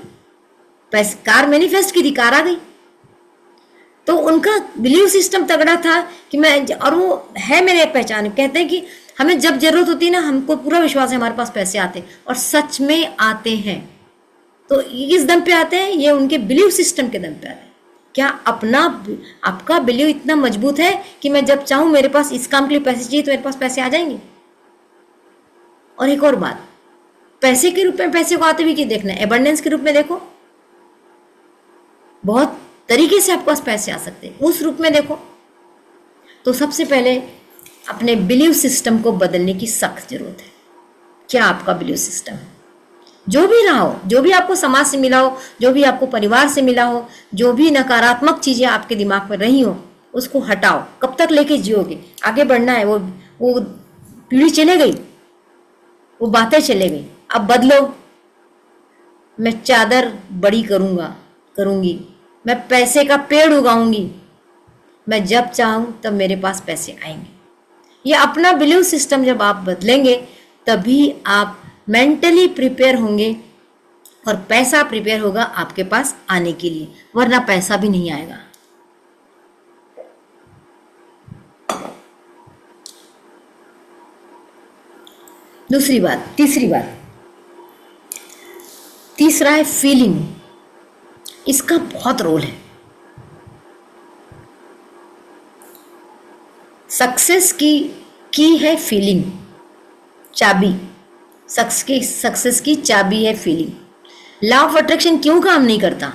पैसे कार मैनिफेस्ट की थी, कार आ गई। तो उनका बिलीव सिस्टम तगड़ा था कि मैं, और वो है मेरे पहचान। कहते हैं कि हमें जब जरूरत होती है ना, हमको पूरा विश्वास है हमारे पास पैसे आते हैं, और सच में आते हैं। तो किस दम पे आते हैं? ये उनके बिलीव सिस्टम के दम पे आते हैं। क्या आपका बिलीव इतना मजबूत है कि मैं जब चाहूं मेरे पास इस काम के लिए पैसे चाहिए तो मेरे पास पैसे आ जाएंगे? और एक और बात, पैसे के रूप में पैसे को आते हुए कि देखना, एबंडेंस के रूप में देखो, बहुत तरीके से आपके पास पैसे आ सकते हैं, उस रूप में देखो। तो सबसे पहले अपने बिलीव सिस्टम को बदलने की सख्त जरूरत है। क्या आपका बिलीव सिस्टम है? जो भी रहा हो, जो भी आपको समाज से मिला हो, जो भी आपको परिवार से मिला हो, जो भी नकारात्मक चीजें आपके दिमाग में रही हो, उसको हटाओ। कब तक लेके जियोगे? आगे बढ़ना है। वो पीढ़ी चले गई, वो बातें चले गई, अब बदलो। मैं चादर बड़ी करूंगी, मैं पैसे का पेड़ उगाऊंगी, मैं जब चाहूं तब मेरे पास पैसे आएंगे। ये अपना बिलीव सिस्टम जब आप बदलेंगे तभी आप मेंटली प्रिपेयर होंगे, और पैसा प्रिपेयर होगा आपके पास आने के लिए, वरना पैसा भी नहीं आएगा। दूसरी बात, तीसरा है फीलिंग। इसका बहुत रोल है। सक्सेस की है फीलिंग, चाबी। सक्सेस की चाबी है फीलिंग। लॉ ऑफ अट्रैक्शन क्यों काम नहीं करता?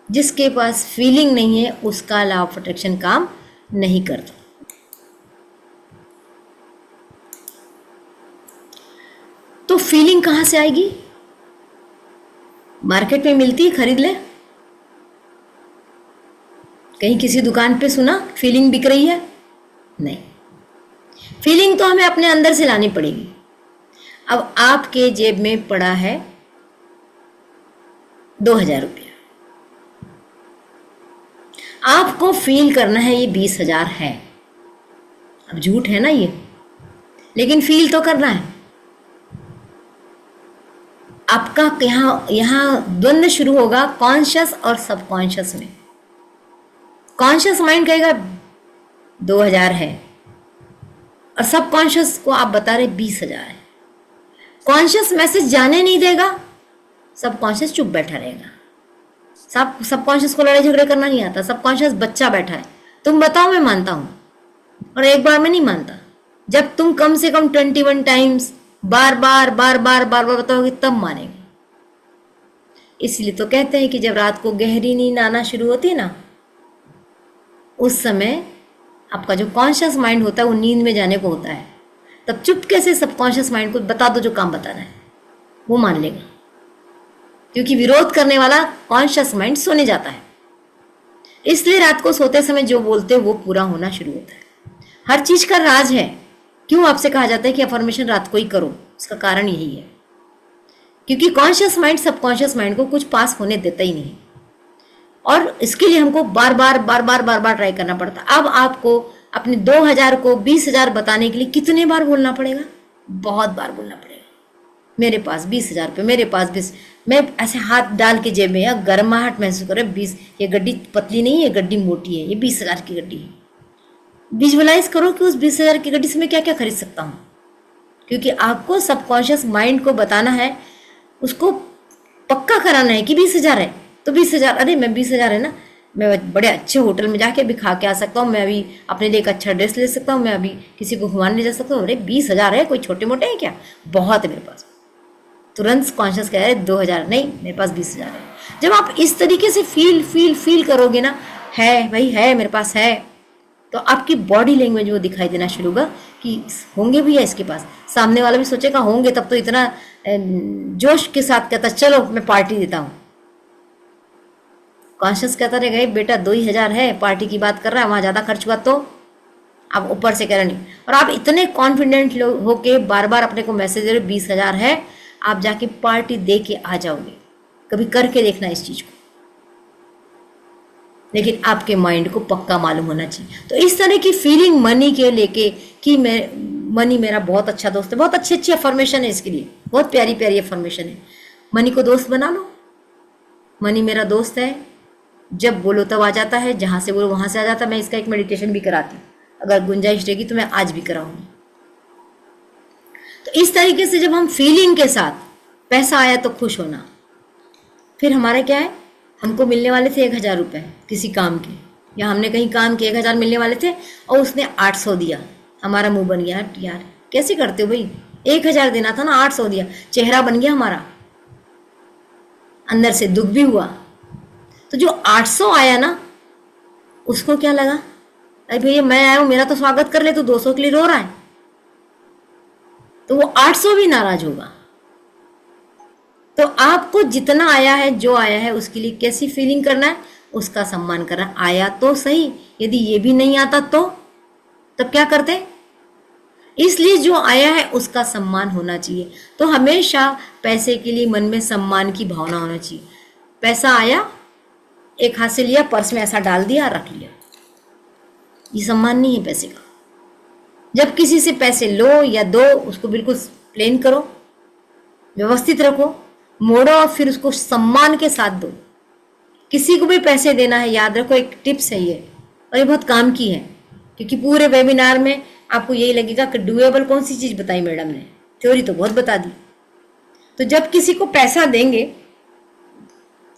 जिसके पास फीलिंग नहीं है उसका लॉ ऑफ अट्रैक्शन काम नहीं करता। तो फीलिंग कहां से आएगी? मार्केट में मिलती है, खरीद ले। कहीं किसी दुकान पे सुना फीलिंग बिक रही है? नहीं, फीलिंग तो हमें अपने अंदर से लानी पड़ेगी। अब आपके जेब में पड़ा है 2000 रुपया, आपको फील करना है ये 20,000 है। अब झूठ है ना ये, लेकिन फील तो करना है। आपका यहाँ द्वंद्व शुरू होगा कॉन्शियस और सबकॉन्शियस में। कॉन्शियस माइंड कहेगा 2000 है और सबकॉन्शियस को आप बता रहे 20,000 है। कॉन्शियस मैसेज जाने नहीं देगा, सबकॉन्शियस चुप बैठा रहेगा। सबकॉन्शियस को लड़ाई झगड़े करना नहीं आता। सबकॉन्शियस बच्चा बैठा है, तुम बताओ मैं मानता हूं, और एक बार में नहीं मानता। जब तुम कम से कम 21 टाइम्स बार बार बताओगे तब मानेंगे। इसलिए तो कहते हैं कि जब रात को गहरी नींद आना शुरू होती है ना, उस समय आपका जो कॉन्शियस माइंड होता है वो नींद में जाने को होता है। तब चुपके से सबकॉन्शियस माइंड को बता दो जो काम बताना है, वो मान लेगा। क्योंकि विरोध करने वाला कॉन्शियस माइंड सोने जाता है। इसलिए रात को सोते समय जो बोलते हैं वो पूरा होना शुरू होता है। हर चीज का राज है। क्यों आपसे कहा जाता है कि अफर्मेशन रात को ही करो? उसका कारण यही है, क्योंकि कॉन्शियस माइंड सबकॉन्शियस माइंड को कुछ पास होने देता ही नहीं, और इसके लिए हमको बार बार ट्राई करना पड़ता। अब आपको अपने 2000 को 20,000 बताने के लिए कितने बार बोलना पड़ेगा? बहुत बार बोलना पड़ेगा। मेरे पास 20,000 रुपये, मेरे पास 20। मैं ऐसे हाथ डाल के जेब में या गर्माहट महसूस करे 20, ये गड्डी पतली नहीं है, गड्डी मोटी है, ये 20,000 की गड्डी है। विजुअलाइज करो कि उस 20,000 की गड्डी से मैं क्या क्या खरीद सकता हूँ। क्योंकि आपको सबकॉन्शियस माइंड को बताना है, उसको पक्का कराना है कि 20,000 है तो 20,000, अरे मैं 20,000 है ना, मैं बड़े अच्छे होटल में जाके भी खा के आ सकता हूँ, मैं अभी अपने लिए एक अच्छा ड्रेस ले सकता हूँ, मैं अभी किसी को घुमाने ले जा सकता हूँ। अरे 20,000 है, कोई छोटे मोटे हैं क्या? बहुत है मेरे पास। तुरंत कॉन्शियस कह रहा है 2,000 नहीं, मेरे पास 20,000 है। जब आप इस तरीके से फील करोगे ना, है भाई, है मेरे पास है, तो आपकी बॉडी लैंग्वेज वो दिखाई देना शुरू होगा कि होंगे भी है इसके पास। सामने वाला भी सोचेगा होंगे, तब तो इतना जोश के साथ कहता चलो मैं पार्टी देता हूँ। कॉन्शियस कहता रहेगा बेटा 2,000 है, पार्टी की बात कर रहा है, वहाँ ज़्यादा खर्च हुआ तो। आप ऊपर से कह रहे नहीं, और आप इतने कॉन्फिडेंट होके बार बार अपने को मैसेज दे रहे 20,000 है, आप जाके पार्टी दे के आ जाओगे। कभी करके देखना इस चीज़ को, लेकिन आपके माइंड को पक्का मालूम होना चाहिए। तो इस तरह की फीलिंग मनी के लेके कि मनी मेरा बहुत अच्छा दोस्त है, बहुत अच्छी अफर्मेशन है इसके लिए, बहुत प्यारी प्यारी अफर्मेशन है। मनी को दोस्त बना लो। मनी मेरा दोस्त है, जब बोलो तब आ जाता है, जहाँ से बोलो वहाँ से आ जाता है। मैं इसका एक मेडिटेशन भी कराती हूँ, अगर गुंजाइश रहेगी तो मैं आज भी कराऊंगी। तो इस तरीके से जब हम फीलिंग के साथ, पैसा आया तो खुश होना। फिर हमारा क्या है, हमको मिलने वाले थे 1,000 रुपये किसी काम के, या हमने कहीं काम किया 1,000 मिलने वाले थे और उसने 800 दिया, हमारा मुंह बन गया यार कैसे करते हो भाई, 1,000 देना था ना, 800 दिया, चेहरा बन गया हमारा, अंदर से दुख भी हुआ। तो जो 800 आया ना, उसको क्या लगा, अरे भैया मैं आया हूं, मेरा तो स्वागत कर ले, तो 200 के लिए रो रहा है। तो वो 800 भी नाराज होगा। तो आपको जितना आया है, जो आया है, उसके लिए कैसी फीलिंग करना है, उसका सम्मान करना। आया तो सही, यदि ये भी नहीं आता तो तब क्या करते? इसलिए जो आया है उसका सम्मान होना चाहिए। तो हमेशा पैसे के लिए मन में सम्मान की भावना होना चाहिए। पैसा आया, एक हाथ से लिया, पर्स में ऐसा डाल दिया, रख लिया, ये सम्मान नहीं है पैसे का। जब किसी से पैसे लो या दो, उसको बिल्कुल प्लेन करो, व्यवस्थित रखो, मोड़ो और फिर उसको सम्मान के साथ दो। किसी को भी पैसे देना है, याद रखो एक टिप्स है ये, और ये बहुत काम की है, क्योंकि पूरे वेबिनार में आपको यही लगेगा कि डुएबल कौन सी चीज़ बताई मैडम ने, थ्योरी तो बहुत बता दी। तो जब किसी को पैसा देंगे,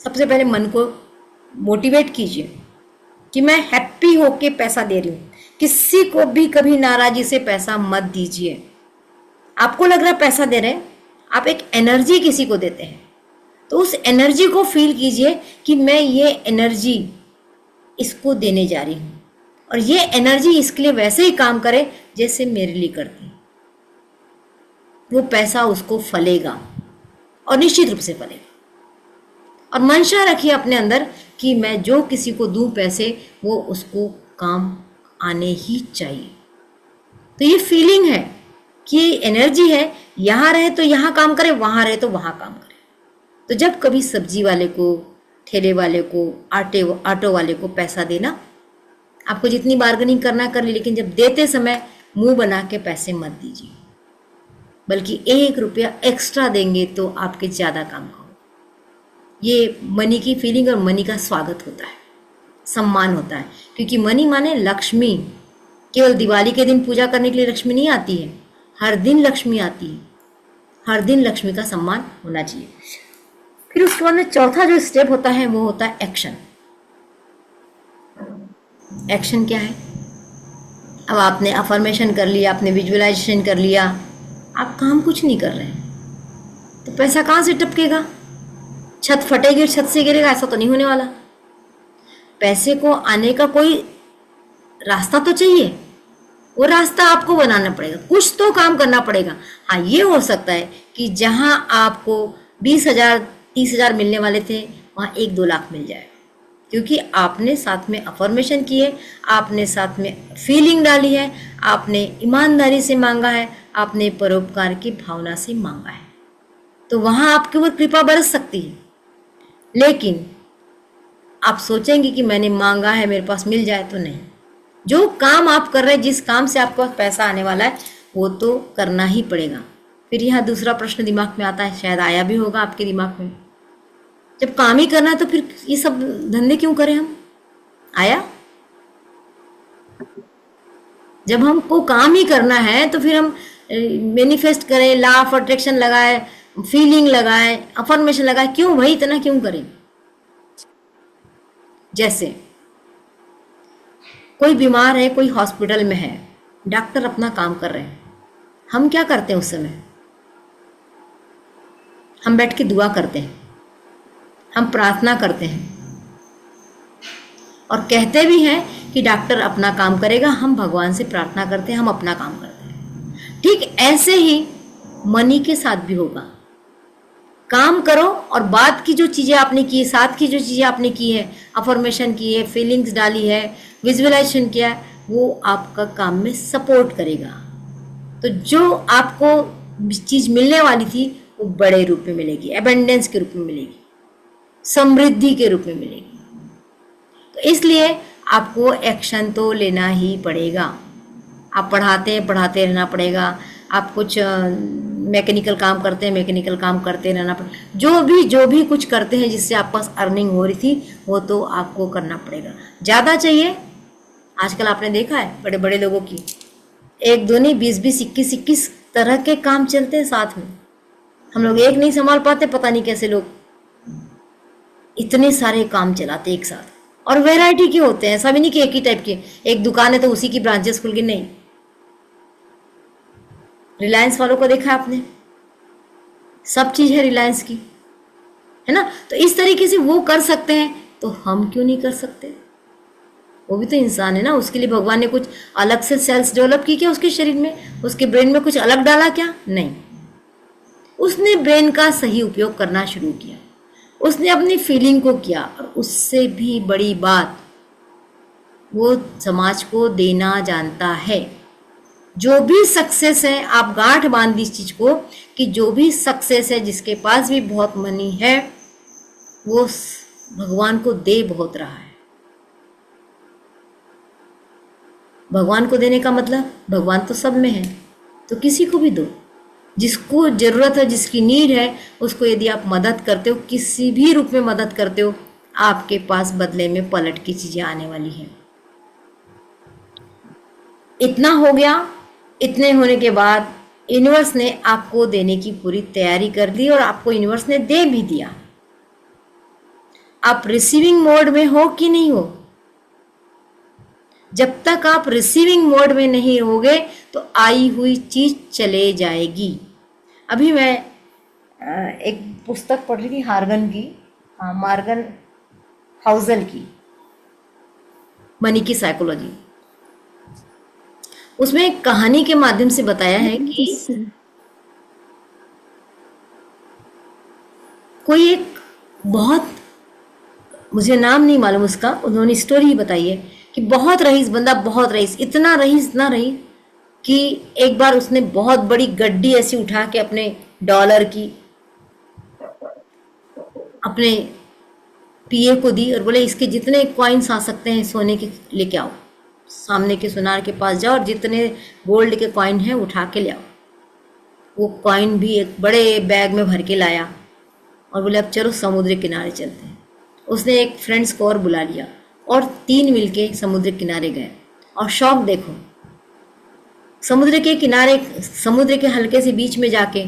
सबसे पहले मन को मोटिवेट कीजिए कि मैं हैप्पी होके पैसा दे रही हूँ, किसी को भी कभी नाराजी से पैसा मत दीजिए। आपको लग रहा है पैसा दे रहे हैं, आप एक एनर्जी किसी को देते हैं, तो उस एनर्जी को फील कीजिए कि मैं ये एनर्जी इसको देने जा रही हूँ, और ये एनर्जी इसके लिए वैसे ही काम करे जैसे मेरे लिए करती। वो पैसा उसको फलेगा और निश्चित रूप से फलेगा। और मंशा रखिए अपने अंदर कि मैं जो किसी को दूं पैसे, वो उसको काम आने ही चाहिए। तो ये फीलिंग है कि एनर्जी है, यहाँ रहे तो यहाँ काम करे, वहाँ रहे तो वहाँ काम करे। तो जब कभी सब्जी वाले को, ठेले वाले को, ऑटो वाले को पैसा देना, आपको जितनी बार्गेनिंग करना कर ली, लेकिन जब देते समय मुंह बना के पैसे मत दीजिए, बल्कि 1 रुपया एक्स्ट्रा देंगे तो आपके ज़्यादा काम का हो। ये मनी की फीलिंग और मनी का स्वागत होता है, सम्मान होता है, क्योंकि मनी माने लक्ष्मी। केवल दिवाली के दिन पूजा करने के लिए लक्ष्मी नहीं आती है, हर दिन लक्ष्मी आती है। हर दिन लक्ष्मी का सम्मान होना चाहिए। फिर उसके बाद में चौथा जो स्टेप होता है वो होता है एक्शन। एक्शन क्या है? अब आपने अफर्मेशन कर लिया, आपने विजुअलाइजेशन कर लिया, आप काम कुछ नहीं कर रहे हैं, तो पैसा कहाँ से टपकेगा? छत फटेगी, छत से गिरेगा? ऐसा तो नहीं होने वाला। पैसे को आने का कोई रास्ता तो चाहिए, वो रास्ता आपको बनाना पड़ेगा, कुछ तो काम करना पड़ेगा। हाँ, ये हो सकता है कि जहां आपको 20,000 30,000 मिलने वाले थे, वहां 1-2 लाख मिल जाए, क्योंकि आपने साथ में अफर्मेशन की है, आपने साथ में फीलिंग डाली है, आपने ईमानदारी से मांगा है, आपने परोपकार की भावना से मांगा है, तो वहां आपके ऊपर कृपा बरस सकती है। लेकिन आप सोचेंगे कि मैंने मांगा है, मेरे पास मिल जाए, तो नहीं। जो काम आप कर रहे हैं, जिस काम से आपके पास पैसा आने वाला है, वो तो करना ही पड़ेगा। फिर यहाँ दूसरा प्रश्न दिमाग में आता है, शायद आया भी होगा आपके दिमाग में, जब काम ही करना है तो फिर ये सब धंधे क्यों करें हम? आया? जब हमको काम ही करना है तो फिर हम मैनिफेस्ट करें, लॉ ऑफ अट्रैक्शन लगाए, फीलिंग लगाए, अफर्मेशन लगाए, क्यों भाई इतना क्यों करें? जैसे कोई बीमार है, कोई हॉस्पिटल में है, डॉक्टर अपना काम कर रहे हैं, हम क्या करते हैं उस समय? हम बैठ के दुआ करते हैं, हम प्रार्थना करते हैं और कहते भी हैं कि डॉक्टर अपना काम करेगा, हम भगवान से प्रार्थना करते हैं, हम अपना काम करते हैं। ठीक ऐसे ही मनी के साथ भी होगा। काम करो और बाद की जो चीज़ें आपने की, साथ की जो चीज़ें आपने की है, अफर्मेशन की है, फीलिंग्स डाली है, विजुअलाइजेशन किया है, वो आपका काम में सपोर्ट करेगा। तो जो आपको चीज़ मिलने वाली थी वो बड़े रूप में मिलेगी, एबेंडेंस के रूप में मिलेगी, समृद्धि के रूप में मिलेगी। तो इसलिए आपको एक्शन तो लेना ही पड़ेगा। आप पढ़ाते रहना पड़ेगा, आप कुछ मैकेनिकल काम करते हैं, मैकेनिकल काम करते रहना पड़ेगा। जो भी कुछ करते हैं जिससे आप पास अर्निंग हो रही थी, वो तो आपको करना पड़ेगा। ज़्यादा चाहिए? आजकल आपने देखा है बड़े बड़े लोगों की 1-2 नहीं, 20-20, 21-21 तरह के काम चलते हैं साथ में। हम लोग एक नहीं संभाल पाते, पता नहीं कैसे लोग इतने सारे काम चलाते एक साथ, और वैरायटी के होते हैं, सभी नहीं कि एक ही टाइप के। एक दुकान है तो उसी की ब्रांचेस खुल गई, नहीं। रिलायंस वालों को देखा आपने, सब चीज है रिलायंस की, है ना? तो इस तरीके से वो कर सकते हैं, तो हम क्यों नहीं कर सकते? वो भी तो इंसान है ना, उसके लिए भगवान ने कुछ अलग से सेल्स डेवलप की क्या उसके शरीर में? उसके ब्रेन में कुछ अलग डाला क्या? नहीं। उसने ब्रेन का सही उपयोग करना शुरू किया, उसने अपनी फीलिंग को किया, और उससे भी बड़ी बात, वो समाज को देना जानता है। जो भी सक्सेस है, आप गांठ बांध दी इस चीज को कि जो भी सक्सेस है, जिसके पास भी बहुत मनी है, वो भगवान को दे बहुत रहा है। भगवान को देने का मतलब, भगवान तो सब में है, तो किसी को भी दो। जिसको जरूरत है, जिसकी नीड है, उसको यदि आप मदद करते हो, किसी भी रूप में मदद करते हो, आपके पास बदले में पलट की चीजें आने वाली हैं। इतना हो गया। इतने होने के बाद यूनिवर्स ने आपको देने की पूरी तैयारी कर दी, और आपको यूनिवर्स ने दे भी दिया। आप रिसीविंग मोड में हो कि नहीं हो? जब तक आप रिसीविंग मोड में नहीं रहोगे तो आई हुई चीज चले जाएगी। अभी मैं एक पुस्तक पढ़ रही थी हार्गन की, मार्गन हाउसल की, मनी की साइकोलॉजी। उसमें एक कहानी के माध्यम से बताया है कि कोई एक बहुत, मुझे नाम नहीं मालूम उसका, उन्होंने स्टोरी ही बताई है कि बहुत रईस बंदा, बहुत रईस, इतना रईस कि एक बार उसने बहुत बड़ी गड्डी ऐसी उठा के अपने डॉलर की अपने पीए को दी और बोले इसके जितने कॉइन्स आ सकते हैं सोने के लेके आओ, सामने के सुनार के पास जाओ और जितने गोल्ड के कॉइन हैं उठा के ले आओ। वो कॉइन भी एक बड़े बैग में भर के लाया और बोले अब चलो समुद्र किनारे चलते हैं। उसने एक फ्रेंड्स को और बुला लिया और 3 मिलके समुद्र किनारे गए। और शौक देखो, समुद्र के किनारे, समुद्र के हल्के से बीच में जाके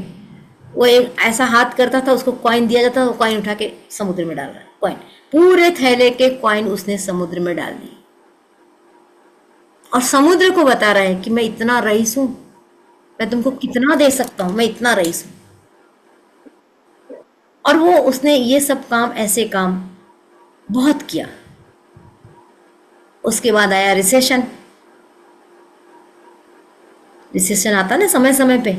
वो एक ऐसा हाथ करता था, उसको कॉइन दिया जाता, वो कॉइन उठा के समुद्र में डाल रहा है। कॉइन, पूरे थैले के कॉइन उसने समुद्र में डाल दिए और समुद्र को बता रहा है कि मैं इतना रईस हूं, मैं तुमको कितना दे सकता हूं, मैं इतना रईस हूं। और वो उसने ये सब काम, ऐसे काम बहुत किया। उसके बाद आया रिसेशन। रिसेशन आता ना समय समय पे,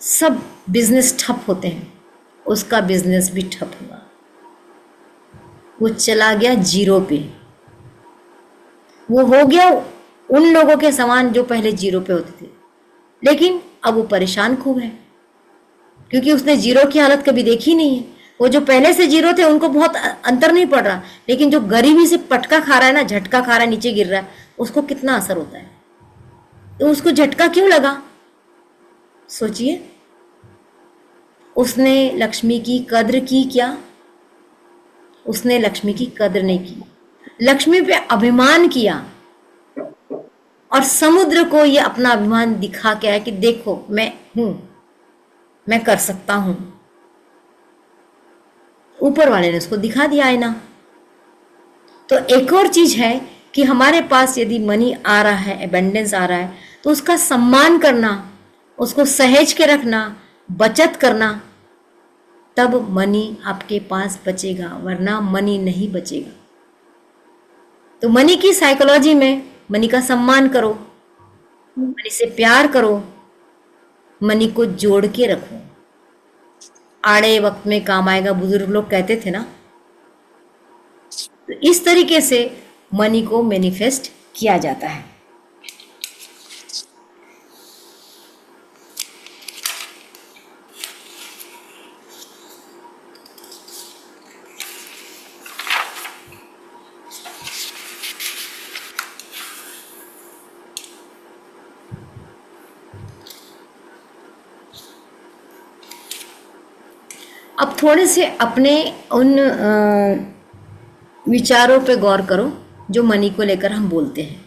सब बिजनेस ठप होते हैं, उसका बिजनेस भी ठप हुआ। वो चला गया जीरो पे। वो हो गया उन लोगों के समान जो पहले जीरो पे होते थे, लेकिन अब वो परेशान खूब है क्योंकि उसने जीरो की हालत कभी देखी नहीं है। वो जो पहले से जीरो थे उनको बहुत अंतर नहीं पड़ रहा, लेकिन जो गरीबी से पटका खा रहा है ना, झटका खा रहा है, नीचे गिर रहा है, उसको कितना असर होता है। तो उसको झटका क्यों लगा, सोचिए। उसने लक्ष्मी की कद्र की क्या? उसने लक्ष्मी की कद्र नहीं की, लक्ष्मी पे अभिमान किया और समुद्र को ये अपना अभिमान दिखा के आया कि देखो मैं हूं, मैं कर सकता हूं। ऊपर वाले ने उसको दिखा दिया है ना। तो एक और चीज है कि हमारे पास यदि मनी आ रहा है, एबंडेंस आ रहा है, तो उसका सम्मान करना, उसको सहेज के रखना, बचत करना, तब मनी आपके पास बचेगा, वरना मनी नहीं बचेगा। तो मनी की साइकोलॉजी में मनी का सम्मान करो, मनी से प्यार करो, मनी को जोड़ के रखो, आड़े वक्त में काम आएगा, बुजुर्ग लोग कहते थे ना। तो इस तरीके से मनी को मैनिफेस्ट किया जाता है। अब थोड़े से अपने उन विचारों पे गौर करो जो मनी को लेकर हम बोलते हैं।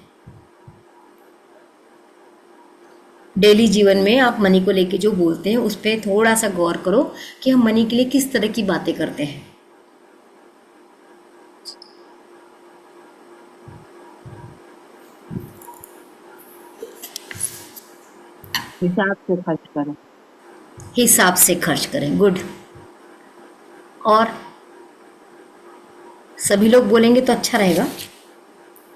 डेली जीवन में आप मनी को लेकर जो बोलते हैं उस पर थोड़ा सा गौर करो कि हम मनी के लिए किस तरह की बातें करते हैं। हिसाब से खर्च करें। हिसाब से खर्च करें, गुड। और सभी लोग बोलेंगे तो अच्छा रहेगा।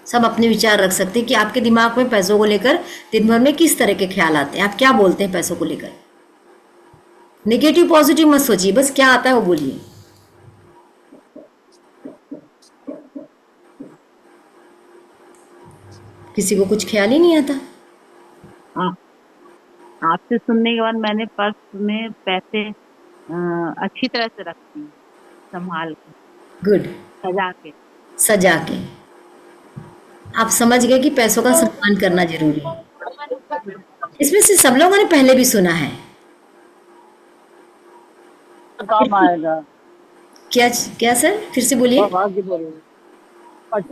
सब अपने विचार रख सकते हैं कि आपके दिमाग में पैसों को लेकर दिन भर में किस तरह के ख्याल आते हैं, आप क्या बोलते हैं पैसों को लेकर। नेगेटिव पॉजिटिव मत सोचिए, बस क्या आता है वो बोलिए। किसी को कुछ ख्याल ही नहीं आता। आपसे सुनने के बाद मैंने पर्स में पैसे अच्छी तरह से रखती हूँ, संभाल के, गुड, सजा के। आप समझ गए कि पैसों का सम्मान करना जरूरी है। इसमें से सब लोगों ने पहले भी सुना है। काम आएगा। क्या क्या सर, फिर से बोलिए।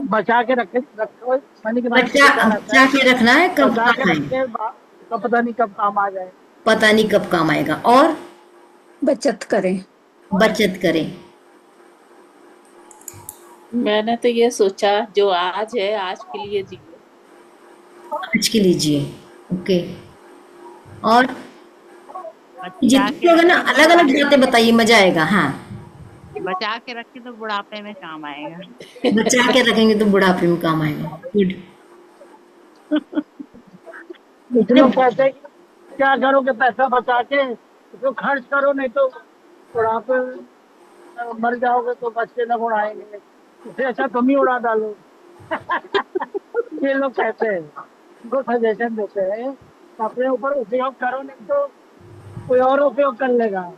बचा के रखे, बचा के रखना है, कब काम आएगा पता नहीं कब काम आ जाए, पता नहीं कब काम आएगा। और बचत करें, बचत करें। मैंने तो ये सोचा जो आज है आज के लिए जियो। आज के लीजिए। ओके। और बचा जितनी के होगा ना रखें तो अलग अलग बुढ़ापे बातें बताइए, मजा आएगा। हाँ, बचा के रखें तो बुढ़ापे में काम आएगा। बचा के रखेंगे तो बुढ़ापे में काम आएगा। गुड। कुछ लोग कहते हैं कि क्या करोगे पैसा बचा के, तो खर्च करो, नहीं तो बुढ़ापे मर जाओगे तो बच्चे लोग उड़ाएंगे, इससे अच्छा तुम ही उड़ा डालो। ये लोग कहते हैं, उनको सजेशन देते हैं, अपने ऊपर उपयोग करो, नहीं तो कोई और उपयोग कर लेगा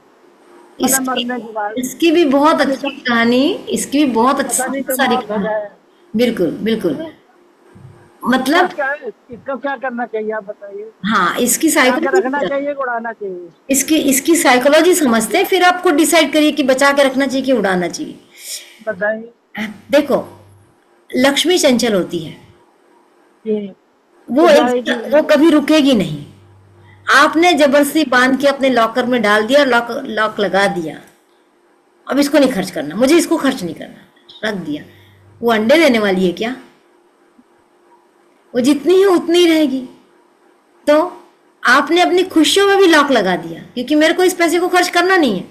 मतलब इसकी मरने के बाद। इसकी भी बहुत पता नहीं अच्छी कब, कहानी, इसकी भी बहुत पता अच्छी नहीं कब सारी मौत हो कहानी। जाए। बिल्कुल बिल्कुल। इसका मतलब क्या है, इसका क्या करना चाहिए आप बताइए। हाँ, इसकी बचा के रखना साइकोलॉजी, चाहिए कि उड़ाना चाहिए। इसकी इसकी साइकोलॉजी समझते हैं, फिर आपको डिसाइड करिए कि बचा के रखना चाहिए कि उड़ाना चाहिए। बताइए देखो, लक्ष्मी चंचल होती है, कि वो तो एक जाएगी। वो कभी रुकेगी नहीं। आपने जबरदस्ती बांध के अपने लॉकर में डाल दिया, लॉक लॉक लगा दिया, अब इसको नहीं खर्च करना, मुझे इसको खर्च नहीं करना, रख दिया। वो अंडे देने वाली है क्या? वो जितनी है उतनी ही रहेगी। तो आपने अपनी खुशियों में भी लॉक लगा दिया, क्योंकि मेरे को इस पैसे को खर्च करना नहीं है।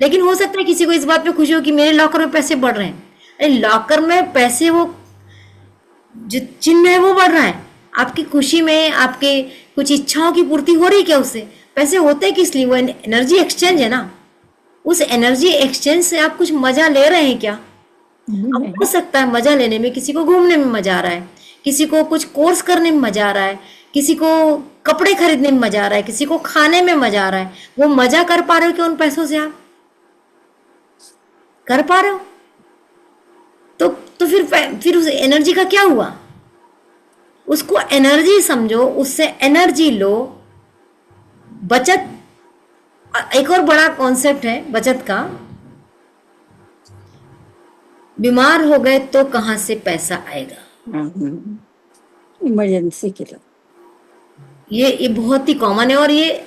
लेकिन हो सकता है किसी को इस बात पे खुशी हो कि मेरे लॉकर में पैसे बढ़ रहे हैं। अरे लॉकर में पैसे, वो जो चिन्ह है वो बढ़ रहा है। आपकी खुशी में आपके कुछ इच्छाओं की पूर्ति हो रही है क्या उससे? पैसे होते हैं किस लिए? वो एनर्जी एक्सचेंज है ना। उस एनर्जी एक्सचेंज से आप कुछ मजा ले रहे हैं क्या? अब हो सकता है मजा लेने में किसी को घूमने में मजा आ रहा है, किसी को कुछ कोर्स करने में मजा आ रहा है, किसी को कपड़े खरीदने में मजा आ रहा है, किसी को खाने में मजा आ रहा है। वो मजा कर पा रहे हो क्या उन पैसों से? आप कर पा रहे हो? तो फिर उस एनर्जी का क्या हुआ? उसको एनर्जी समझो, उससे एनर्जी लो। बचत एक और बड़ा कॉन्सेप्ट है बचत का। बीमार हो गए तो कहां से पैसा आएगा? इमरजेंसी के लिए। ये बहुत ही कॉमन है, और ये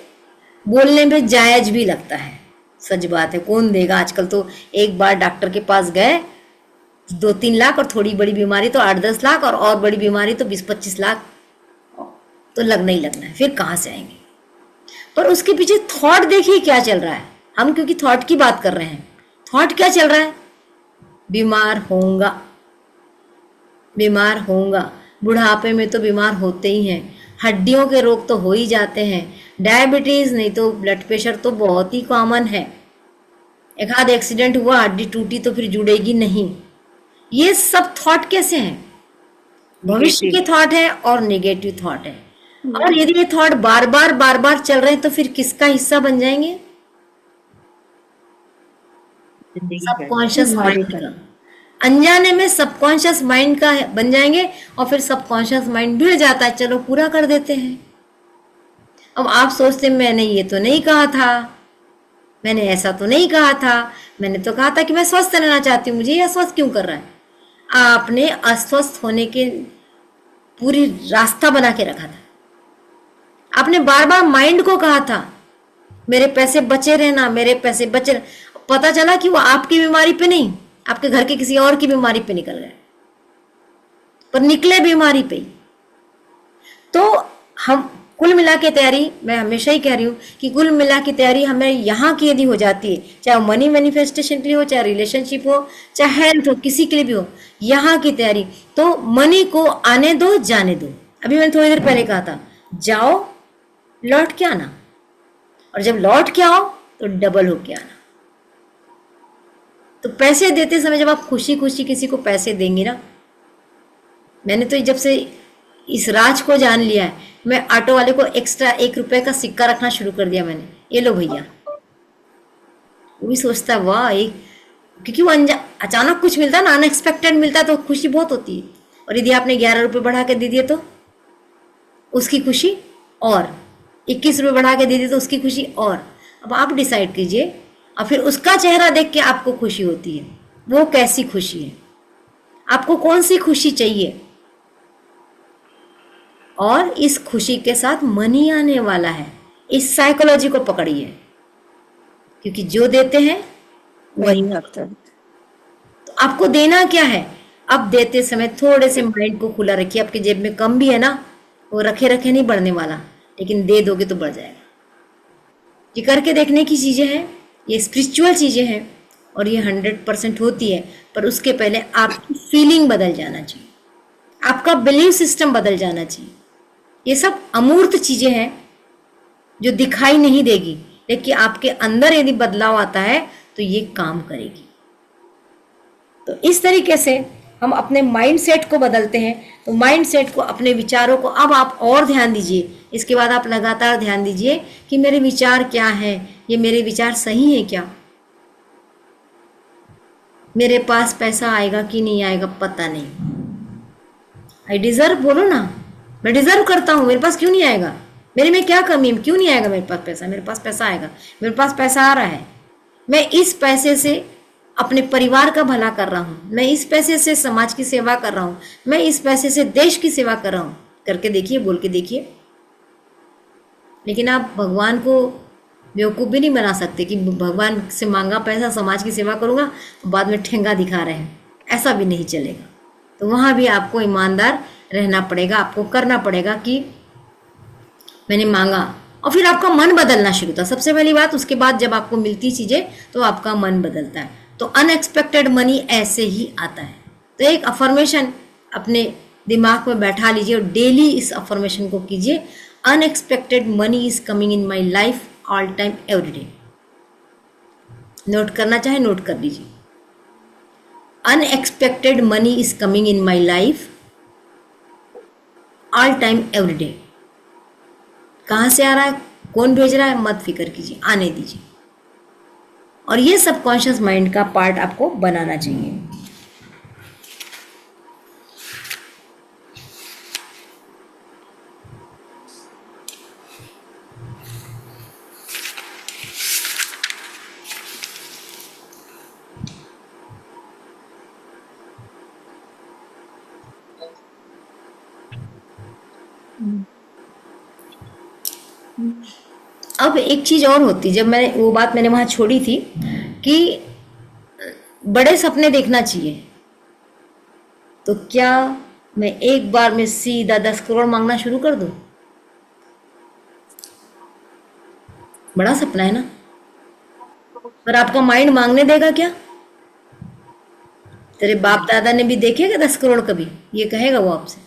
बोलने में जायज भी लगता है। सच बात है, कौन देगा आजकल। तो एक बार डॉक्टर के पास गए 2-3 लाख, और थोड़ी बड़ी बीमारी तो 8-10 लाख, और बड़ी बीमारी तो 20-25 लाख तो लगना ही लगना है। फिर कहाँ से आएंगे? पर उसके पीछे थॉट देखिए क्या चल रहा है। हम क्योंकि थॉट की बात कर रहे हैं, थॉट क्या चल रहा है? बीमार होऊंगा, बीमार होऊंगा। बुढ़ापे में तो बीमार होते ही हैं, हड्डियों के रोग तो हो ही जाते हैं, डायबिटीज नहीं तो ब्लड प्रेशर तो बहुत ही कॉमन है। एक आध एक्सीडेंट हुआ, हड्डी टूटी तो फिर जुड़ेगी नहीं। ये सब थॉट कैसे हैं? भविष्य के थॉट है और नेगेटिव थॉट है। और यदि ये थॉट बार बार चल रहे हैं तो फिर किसका हिस्सा बन जाएंगे? जिंदगी का। सबकॉन्शियस माइंड का। अनजाने में सबकॉन्शियस माइंड का बन जाएंगे, और फिर सबकॉन्शियस माइंड भिड़ जाता है, चलो पूरा कर देते हैं। अब आप सोचते मैंने ये तो नहीं कहा था, मैंने ऐसा तो नहीं कहा था, मैंने तो कहा था कि मैं स्वस्थ रहना चाहती हूँ, मुझे ये अस्वस्थ क्यों कर रहा है? आपने अस्वस्थ होने के पूरी रास्ता बना के रखा था। आपने बार बार माइंड को कहा था मेरे पैसे बचे रहना, मेरे पैसे बचे रहना। पता चला कि वो आपकी बीमारी पे नहीं, आपके घर के किसी और की बीमारी पे निकल गए, पर निकले बीमारी पे ही। तो हम कुल मिला के तैयारी, मैं हमेशा ही कह रही हूँ कि कुल मिला की तैयारी हमें यहाँ की यदि हो जाती है, चाहे मनी मैनिफेस्टेशन के लिए हो, चाहे रिलेशनशिप हो, चाहे हेल्थ हो, किसी के लिए भी हो, यहाँ की तैयारी, तो मनी को आने दो जाने दो। अभी मैंने थोड़ी देर पहले कहा था, जाओ लौट के आना, और जब लौट के आओ तो डबल होके आना। तो पैसे देते समय जब आप खुशी खुशी किसी को पैसे देंगे ना, मैंने तो जब से इस राज को जान लिया है, मैं ऑटो वाले को एक्स्ट्रा 1 रुपए का सिक्का रखना शुरू कर दिया मैंने। ये लो भैया, वो भी सोचता है वाह, एक, क्योंकि वो अचानक कुछ मिलता है ना, अनएक्सपेक्टेड मिलता है, तो खुशी बहुत होती है। और यदि आपने 11 रुपये बढ़ा के दे दिए तो उसकी खुशी, और 21 रुपये बढ़ा के दे दिए तो उसकी खुशी। और अब आप डिसाइड कीजिए, और फिर उसका चेहरा देख के आपको खुशी होती है, वो कैसी खुशी है, आपको कौन सी खुशी चाहिए। और इस खुशी के साथ मनी आने वाला है। इस साइकोलॉजी को पकड़िए, क्योंकि जो देते हैं वही आता है। तो आपको देना क्या है? अब देते समय थोड़े से माइंड को खुला रखिए। आपके जेब में कम भी है ना, वो रखे रखे नहीं बढ़ने वाला, लेकिन दे दोगे तो बढ़ जाएगा। ये करके देखने की चीज़ें हैं, ये स्पिरिचुअल चीज़ें हैं और ये 100% होती है। पर उसके पहले आपकी फीलिंग बदल जाना चाहिए, आपका बिलीव सिस्टम बदल जाना चाहिए। ये सब अमूर्त चीज़ें हैं जो दिखाई नहीं देगी, लेकिन आपके अंदर यदि बदलाव आता है तो ये काम करेगी। तो इस तरीके से हम अपने माइंड सेट को बदलते हैं। तो माइंड सेट को, अपने विचारों को अब आप और ध्यान दीजिए। इसके बाद आप लगातार ध्यान दीजिए कि मेरे विचार क्या हैं, ये मेरे विचार सही हैं क्या, मेरे पास पैसा आएगा कि नहीं आएगा पता नहीं। आई डिजर्व, बोलो ना, मैं डिजर्व करता हूँ, मेरे पास क्यों नहीं आएगा, मेरे में क्या कमी है, क्यों नहीं आएगा मेरे पास पैसा, मेरे पास पैसा आएगा, मेरे पास पैसा आ रहा है, मैं इस पैसे से अपने परिवार का भला कर रहा हूँ, मैं इस पैसे से समाज की सेवा कर रहा हूँ, मैं इस पैसे से देश की सेवा कर रहा हूँ। करके देखिए, बोल के देखिए। लेकिन आप भगवान को बेवकूफ़ भी नहीं बना सकते कि भगवान से मांगा पैसा समाज की सेवा करूँगा तो बाद में ठेंगा दिखा रहे हैं, ऐसा भी नहीं चलेगा। तो वहाँ भी आपको ईमानदार रहना पड़ेगा, आपको करना पड़ेगा कि मैंने मांगा, और फिर आपका मन बदलना शुरू था। सबसे पहली बात, उसके बाद जब आपको मिलती चीज़ें तो आपका मन बदलता है। तो अनएक्सपेक्टेड मनी ऐसे ही आता है। तो एक अफर्मेशन अपने दिमाग में बैठा लीजिए और डेली इस अफर्मेशन को कीजिए, unexpected money is coming in my life all time every day. Note करना चाहे नोट कर लीजिए, unexpected money is coming in my life all time every day. कहाँ से आ रहा है, कौन भेज रहा है, मत फिक्र कीजिए, आने दीजिए। और ये सबकॉन्शियस माइंड का पार्ट आपको बनाना चाहिए। अब एक चीज और होती, जब मैंने वहां छोड़ी थी कि बड़े सपने देखना चाहिए। तो क्या मैं एक बार में सीधा 10 करोड़ मांगना शुरू कर दूं? बड़ा सपना है ना, पर आपका माइंड मांगने देगा क्या? तेरे बाप दादा ने भी देखे क्या 10 करोड़ कभी? ये कहेगा वो आपसे,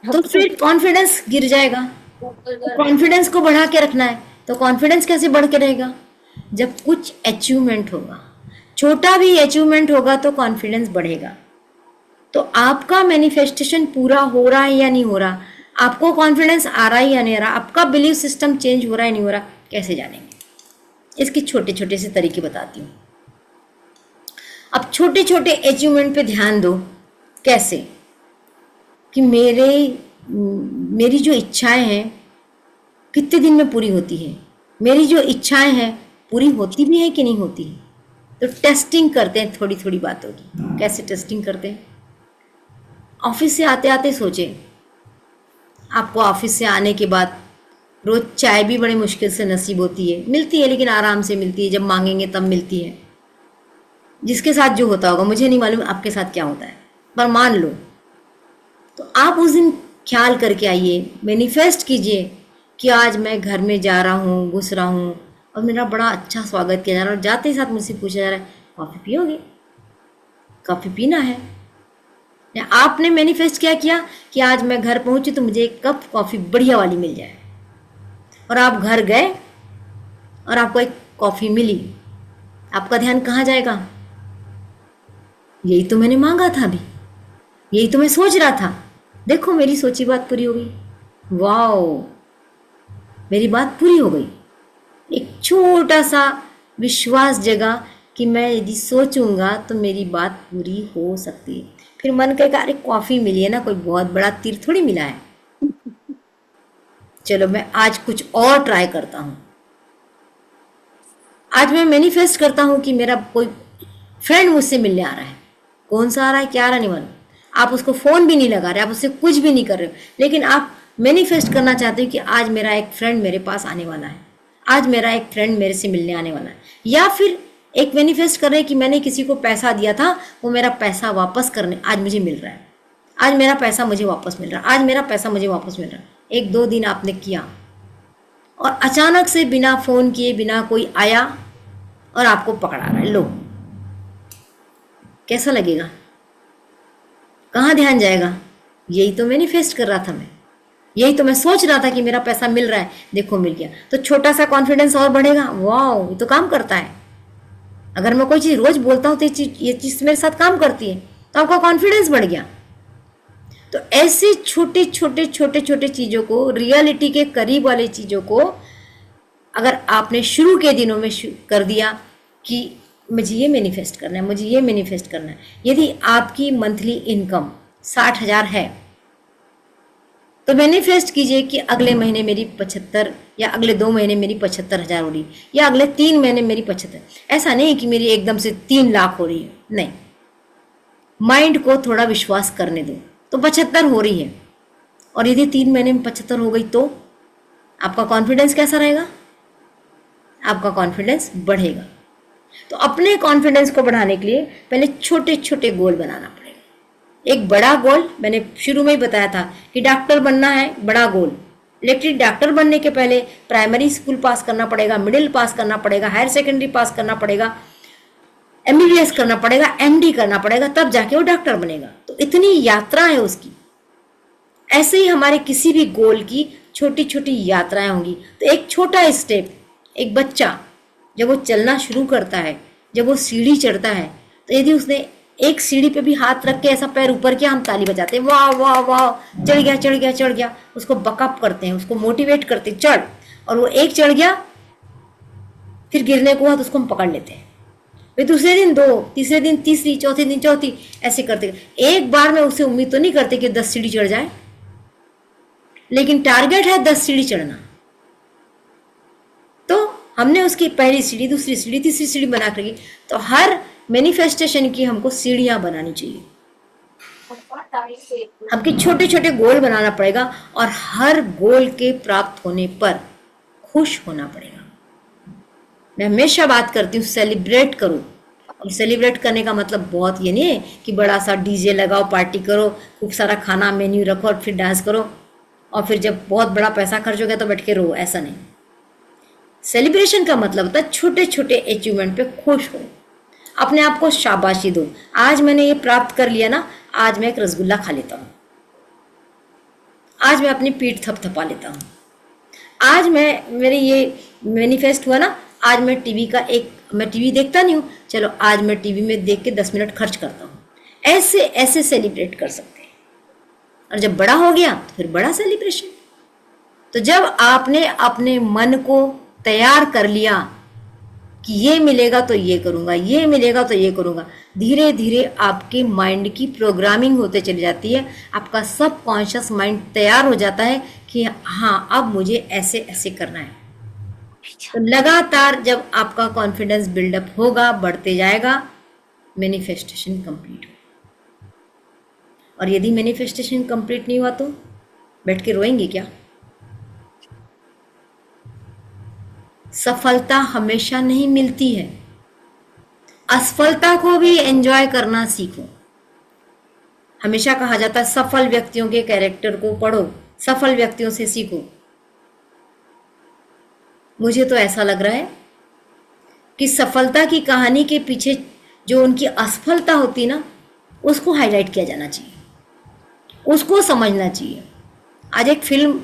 तो फिर कॉन्फिडेंस गिर जाएगा। कॉन्फिडेंस को बढ़ा के रखना है। तो कॉन्फिडेंस कैसे बढ़ के रहेगा? जब कुछ अचीवमेंट होगा, छोटा भी अचीवमेंट होगा तो कॉन्फिडेंस बढ़ेगा। तो आपका मैनिफेस्टेशन पूरा हो रहा है या नहीं हो रहा, आपको कॉन्फिडेंस आ रहा है या नहीं आ रहा, आपका बिलीफ सिस्टम चेंज हो रहा है नहीं हो रहा, कैसे जानेंगे? इसके छोटे छोटे से तरीके बताती हूँ। अब छोटे छोटे अचीवमेंट पे ध्यान दो। कैसे? कि मेरी जो इच्छाएं हैं कितने दिन में पूरी होती है, मेरी जो इच्छाएं हैं पूरी होती भी है कि नहीं होती है। तो टेस्टिंग करते हैं थोड़ी थोड़ी बातों की। कैसे टेस्टिंग करते हैं? ऑफिस से आते आते सोचें, आपको ऑफिस से आने के बाद रोज़ चाय भी बड़ी मुश्किल से नसीब होती है, मिलती है लेकिन आराम से मिलती है, जब मांगेंगे तब मिलती है। जिसके साथ जो होता होगा, मुझे नहीं मालूम आपके साथ क्या होता है, पर मान लो तो आप उस दिन ख्याल करके आइए, मैनिफेस्ट कीजिए कि आज मैं घर में जा रहा हूँ, घुस रहा हूँ और मेरा बड़ा अच्छा स्वागत किया जा रहा है, और जाते ही साथ मुझसे पूछा जा रहा है कॉफ़ी पियोगे? कॉफ़ी पीना है। या आपने मैनिफेस्ट क्या किया कि आज मैं घर पहुँची तो मुझे एक कप कॉफ़ी बढ़िया वाली मिल जाए, और आप घर गए और आपको एक कॉफ़ी मिली, आपका ध्यान कहाँ जाएगा? यही तो मैंने मांगा था अभी, यही तो मैं सोच रहा था, देखो मेरी सोची बात पूरी हो गई, वाओ मेरी बात पूरी हो गई। एक छोटा सा विश्वास जगा कि मैं यदि सोचूंगा तो मेरी बात पूरी हो सकती है। फिर मन कहेगा अरे कॉफ़ी मिली है ना, कोई बहुत बड़ा तीर थोड़ी मिला है, चलो मैं आज कुछ और ट्राई करता हूँ। आज मैं मैनिफेस्ट करता हूँ कि मेरा कोई फ्रेंड मुझसे मिलने आ रहा है, कौन सा आ रहा है क्या आ रहा नहीं मालूम, आप उसको फ़ोन भी नहीं लगा रहे, आप उससे कुछ भी नहीं कर रहे हो, लेकिन आप मैनिफेस्ट करना चाहते हो कि आज मेरा एक फ्रेंड मेरे पास आने वाला है, आज मेरा एक फ्रेंड मेरे से मिलने आने वाला है। या फिर एक मैनिफेस्ट कर रहे हैं कि मैंने किसी को पैसा दिया था, वो मेरा पैसा वापस करने आज मुझे मिल रहा है, आज मेरा पैसा मुझे वापस मिल रहा है, आज मेरा पैसा मुझे वापस मिल रहा है। 1-2 दिन आपने किया और अचानक से बिना फ़ोन किए, बिना कोई आया और आपको पकड़ा रहा है, लो कैसा लगेगा? कहाँ ध्यान जाएगा? यही तो मैनिफेस्ट कर रहा था मैं, यही तो मैं सोच रहा था कि मेरा पैसा मिल रहा है, देखो मिल गया। तो छोटा सा कॉन्फिडेंस और बढ़ेगा, वाह ये तो काम करता है। अगर मैं कोई चीज़ रोज बोलता हूँ तो ये चीज़ मेरे साथ काम करती है, तो आपका कॉन्फिडेंस बढ़ गया। तो ऐसे छोटे छोटे छोटे छोटे चीज़ों को, रियलिटी के करीब वाले चीज़ों को अगर आपने शुरू के दिनों में कर दिया कि मुझे ये मैनिफेस्ट करना है, मुझे ये मैनिफेस्ट करना है। यदि आपकी मंथली इनकम 60,000 है तो मैनिफेस्ट कीजिए कि अगले महीने मेरी 75, या अगले 2 महीने मेरी 75,000 हो रही, या अगले 3 महीने मेरी 75। ऐसा नहीं कि मेरी एकदम से 3 लाख हो रही है, नहीं। माइंड को थोड़ा विश्वास करने दो, तो 75 हो रही है। और यदि 3 महीने में 75 हो गई तो आपका कॉन्फिडेंस कैसा रहेगा? आपका कॉन्फिडेंस बढ़ेगा। तो अपने कॉन्फिडेंस को बढ़ाने के लिए पहले छोटे छोटे गोल बनाना पड़ेगा। एक बड़ा गोल, मैंने शुरू में ही बताया था कि डॉक्टर बनना है, बड़ा गोल। लेकिन डॉक्टर बनने के पहले प्राइमरी स्कूल पास करना पड़ेगा, मिडिल पास करना पड़ेगा, हायर सेकेंडरी पास करना पड़ेगा, MBBS करना पड़ेगा, MD करना पड़ेगा, तब जाके वो डॉक्टर बनेगा। तो इतनी यात्रा है उसकी। ऐसे ही हमारे किसी भी गोल की छोटी छोटी यात्राएं होंगी। तो एक छोटा स्टेप, एक बच्चा जब वो चलना शुरू करता है, जब वो सीढ़ी चढ़ता है, तो यदि उसने एक सीढ़ी पे भी हाथ रख के ऐसा पैर ऊपर किया, हम ताली बजाते हैं, वाह वाह वाह, चढ़ गया चढ़ गया चढ़ गया। उसको बकअप करते हैं, उसको मोटिवेट करते हैं, चढ़। और वो एक चढ़ गया, फिर गिरने को हुआ तो उसको हम पकड़ लेते हैं, फिर दूसरे दिन 2, तीसरे दिन तीसरी, चौथे दिन चौथी, ऐसे करते। एक बार में उससे उम्मीद तो नहीं करते कि 10 सीढ़ी चढ़ जाए, लेकिन टारगेट है 10 सीढ़ी चढ़ना। तो हमने उसकी पहली सीढ़ी, दूसरी सीढ़ी, तीसरी सीढ़ी बना कर रखी। तो हर मैनिफेस्टेशन की हमको सीढ़ियां बनानी चाहिए। हमके छोटे छोटे गोल बनाना पड़ेगा और हर गोल के प्राप्त होने पर खुश होना पड़ेगा। मैं हमेशा बात करती हूँ, सेलिब्रेट करो। और सेलिब्रेट करने का मतलब बहुत ये नहीं है कि बड़ा सा डीजे लगाओ, पार्टी करो, खूब सारा खाना मेन्यू रखो और फिर डांस करो, और फिर जब बहुत बड़ा पैसा खर्च हो गया तो बैठ के रो, ऐसा नहीं। सेलिब्रेशन का मतलब होता है छोटे छोटे अचीवमेंट पे खुश हो, अपने आप को शाबाशी दो। आज मैंने ये प्राप्त कर लिया ना, आज मैं एक रसगुल्ला खा लेता हूँ, आज मैं अपनी पीठ थपथपा लेता हूँ, आज मेरे ये मैनिफेस्ट हुआ ना, आज मैं मैं टीवी देखता नहीं हूँ, चलो आज मैं टीवी में देख के 10 मिनट खर्च करता हूँ। ऐसे ऐसे सेलिब्रेट कर सकते हैं। और जब बड़ा हो गया तो फिर बड़ा सेलिब्रेशन। तो जब आपने अपने मन को तैयार कर लिया कि ये मिलेगा तो ये करूँगा, ये मिलेगा तो ये करूँगा, धीरे धीरे आपके माइंड की प्रोग्रामिंग होते चली जाती है। आपका सब कॉन्शियस माइंड तैयार हो जाता है कि हाँ अब मुझे ऐसे ऐसे करना है। तो लगातार जब आपका कॉन्फिडेंस बिल्डअप होगा, बढ़ते जाएगा, मैनिफेस्टेशन कंप्लीट हो। और यदि मैनिफेस्टेशन कंप्लीट नहीं हुआ तो बैठ के रोएंगे क्या? सफलता हमेशा नहीं मिलती है। असफलता को भी एंजॉय करना सीखो। हमेशा कहा जाता है सफल व्यक्तियों के कैरेक्टर को पढ़ो, सफल व्यक्तियों से सीखो। मुझे तो ऐसा लग रहा है कि सफलता की कहानी के पीछे जो उनकी असफलता होती ना, उसको हाईलाइट किया जाना चाहिए, उसको समझना चाहिए। आज एक फिल्म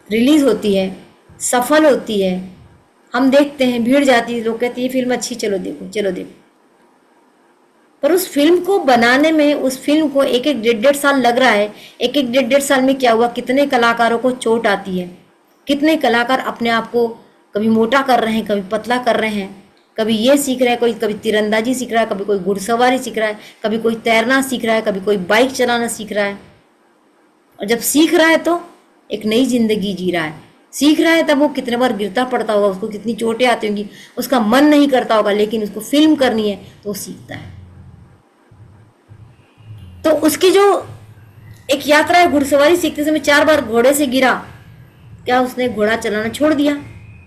रिलीज होती है, सफल होती है, हम देखते हैं, भीड़ जाती है, लोग कहते हैं ये फिल्म अच्छी, चलो देखो चलो देखो। पर उस फिल्म को बनाने में, उस फिल्म को एक एक 1.5 साल लग रहा है। एक एक 1.5 साल में क्या हुआ, कितने कलाकारों को चोट आती है, कितने कलाकार अपने आप को कभी मोटा कर रहे हैं, कभी पतला कर रहे हैं, कभी ये सीख रहा है, कोई कभी तीरंदाजी सीख रहा है, कभी कोई घुड़सवारी सीख रहा है, कभी कोई तैरना सीख रहा है, कभी कोई बाइक चलाना सीख रहा है। और जब सीख रहा है तो एक नई जिंदगी जी रहा है। सीख रहा है तब वो कितने बार गिरता पड़ता होगा, उसको कितनी चोटें आती होंगी, उसका मन नहीं करता होगा, लेकिन उसको फिल्म करनी है तो वो सीखता है। तो उसकी जो एक यात्रा है, घुड़सवारी सीखते समय 4 बार घोड़े से गिरा, क्या उसने घोड़ा चलाना छोड़ दिया?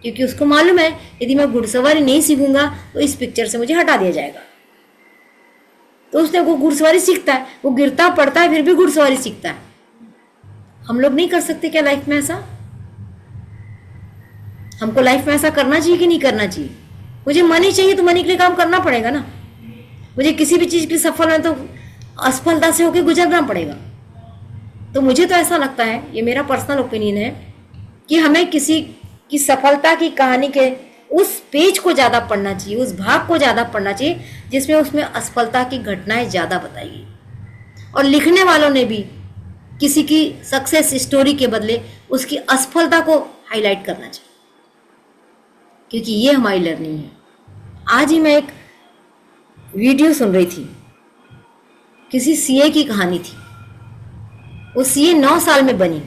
क्योंकि उसको मालूम है यदि मैं घुड़सवारी नहीं सीखूंगा तो इस पिक्चर से मुझे हटा दिया जाएगा। तो उसने वो घुड़सवारी सीखता है, वो गिरता पड़ता है फिर भी घुड़सवारी सीखता है। हम लोग नहीं कर सकते क्या लाइफ में ऐसा? हमको लाइफ में ऐसा करना चाहिए कि नहीं करना चाहिए? मुझे मनी चाहिए तो मनी के लिए काम करना पड़ेगा ना। मुझे किसी भी चीज की सफल है तो असफलता से होकर गुजरना पड़ेगा। तो मुझे तो ऐसा लगता है, ये मेरा पर्सनल ओपिनियन है, कि हमें किसी की सफलता की कहानी के उस पेज को ज्यादा पढ़ना चाहिए, उस भाग को ज्यादा पढ़ना चाहिए जिसमें उसमें असफलता की घटनाएं ज्यादा बताई गई। और लिखने वालों ने भी किसी की सक्सेस स्टोरी के बदले उसकी असफलता को हाईलाइट करना चाहिए, क्योंकि ये हमारी लर्निंग है। आज ही मैं एक वीडियो सुन रही थी, किसी सीए की कहानी थी। वो सीए 9 साल में बनी।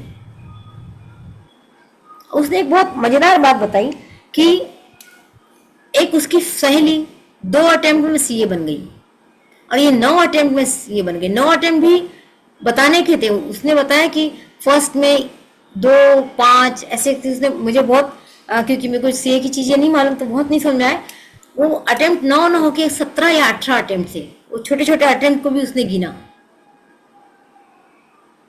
उसने एक बहुत मजेदार बात बताई कि एक उसकी सहेली 2 अटेम्प्ट में सीए बन गई और ये 9 अटेम्प्ट में सीए बन गई। 9 अटेम्प्ट भी बताने के थे। उसने बताया कि फर्स्ट में 2, 5 ऐसे। उसने मुझे बहुत क्योंकि मेरे को सीए की चीजें नहीं मालूम तो बहुत नहीं समझ में आया। वो अटेम्प्ट 9 न होके 17 या 18 अटेम्प्ट थे। वो छोटे छोटे अटेम्प्ट को भी उसने गिना।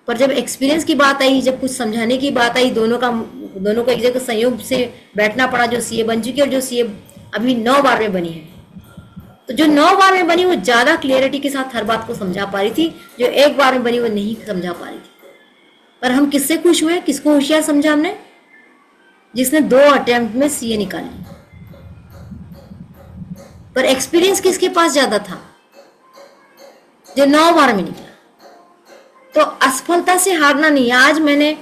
पर जब एक्सपीरियंस की बात आई, जब कुछ समझाने की बात आई, दोनों को एक जगह संयोग से बैठना पड़ा, जो सीए बन चुकी है और जो सीए अभी 9 बार में बनी है। तो जो 9 बार में बनी वो ज्यादा क्लियरिटी के साथ हर बात को समझा पा रही थी, जो 1 बार में बनी वो नहीं समझा पा रही थी। पर हम किससे खुश हुए? किसको होशियार समझा हमने? जिसने 2 अटेम्प्ट में सीए निकाल ली। पर एक्सपीरियंस किसके पास ज्यादा था? जो 9 बार में निकला। तो असफलता से हारना नहीं है। आज मैंने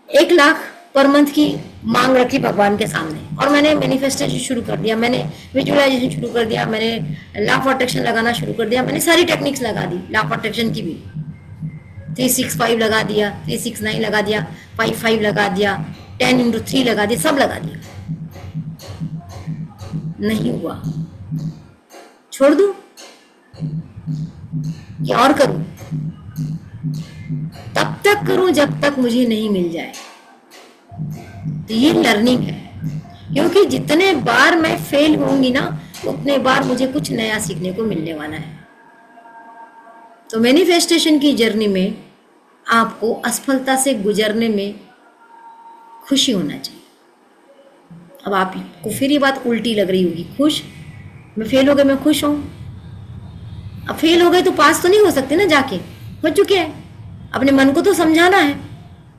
1 लाख पर मंथ की मांग रखी भगवान के सामने और मैंने मैनिफेस्टेशन शुरू कर दिया, मैंने विजुअलाइजेशन शुरू कर दिया, मैंने लॉ ऑफ अट्रैक्शन लगाना शुरू कर दिया, मैंने सारी टेक्निक्स लगा दी, लॉ ऑफ अट्रैक्शन की भी 365 लगा दिया, 369 लगा दिया, 55 लगा दिया, 10 into 3 लगा दिया, सब लगा दिया। नहीं हुआ। छोड़ दूं या और करूं? तब तक करूं जब तक मुझे नहीं मिल जाए। तो ये लर्निंग है, क्योंकि जितने बार मैं फेल होंगी ना उतने बार मुझे कुछ नया सीखने को मिलने वाला है। तो मैनिफेस्टेशन की जर्नी में आपको असफलता से गुजरने में खुशी होना चाहिए। अब आपको फिर ये बात उल्टी लग रही होगी, खुश? मैं फेल हो गए, मैं खुश हूं? अब फेल हो गए तो पास तो नहीं हो सकते ना, जाके हो चुके हैं। अपने मन को तो समझाना है,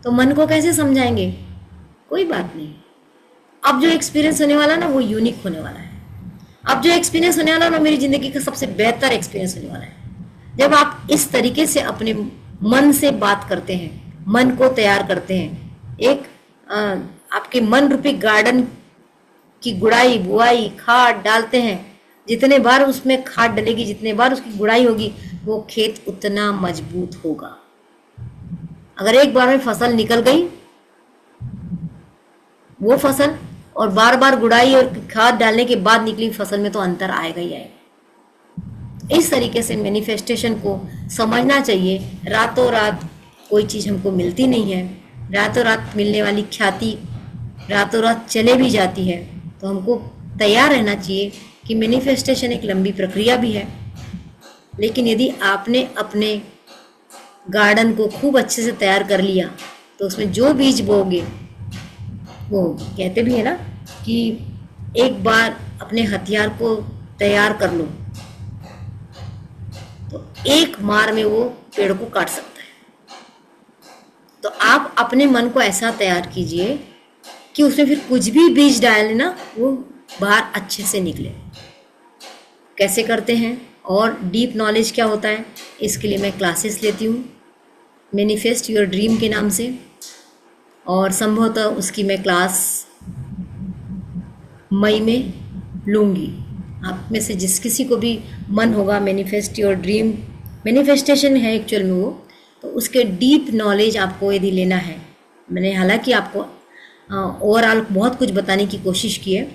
तो मन को कैसे समझाएंगे? कोई बात नहीं। अब जो एक्सपीरियंस होने वाला ना वो यूनिक होने वाला है। अब जो एक्सपीरियंस होने वाला ना मेरी जिंदगी का सबसे बेहतर एक्सपीरियंस होने वाला है। जब आप इस तरीके से अपने मन से बात करते हैं, मन को तैयार करते हैं, एक आपके मन रूपी गार्डन की गुड़ाई बुआई खाद डालते हैं, जितने बार उसमें खाद डलेगी, जितने बार उसकी गुड़ाई होगी, वो खेत उतना मजबूत होगा। अगर एक बार में फसल निकल गई वो फसल और बार बार गुड़ाई और खाद डालने के बाद निकली फसल में तो अंतर आएगा ही आएगा। इस तरीके से मैनिफेस्टेशन को समझना चाहिए। रातों रात कोई चीज़ हमको मिलती नहीं है। रातों रात मिलने वाली ख्याति रातों रात चले भी जाती है। तो हमको तैयार रहना चाहिए कि मैनिफेस्टेशन एक लंबी प्रक्रिया भी है, लेकिन यदि आपने अपने गार्डन को खूब अच्छे से तैयार कर लिया तो उसमें जो बीज बोगे, वो कहते भी है ना कि एक बार अपने हथियार को तैयार कर लो तो एक मार में वो पेड़ को काट सकता है। तो आप अपने मन को ऐसा तैयार कीजिए कि उसमें फिर कुछ भी बीज डाले ना वो बाहर अच्छे से निकले। कैसे करते हैं और डीप नॉलेज क्या होता है, इसके लिए मैं क्लासेस लेती हूँ मैनिफेस्ट योर ड्रीम के नाम से, और संभवतः उसकी मैं क्लास मई में लूँगी। आप में से जिस किसी को भी मन होगा मैनिफेस्ट योर ड्रीम, मैनिफेस्टेशन है एक्चुअल में वो, तो उसके डीप नॉलेज आपको यदि लेना है, मैंने हालांकि आपको ओवरऑल बहुत कुछ बताने की कोशिश की है,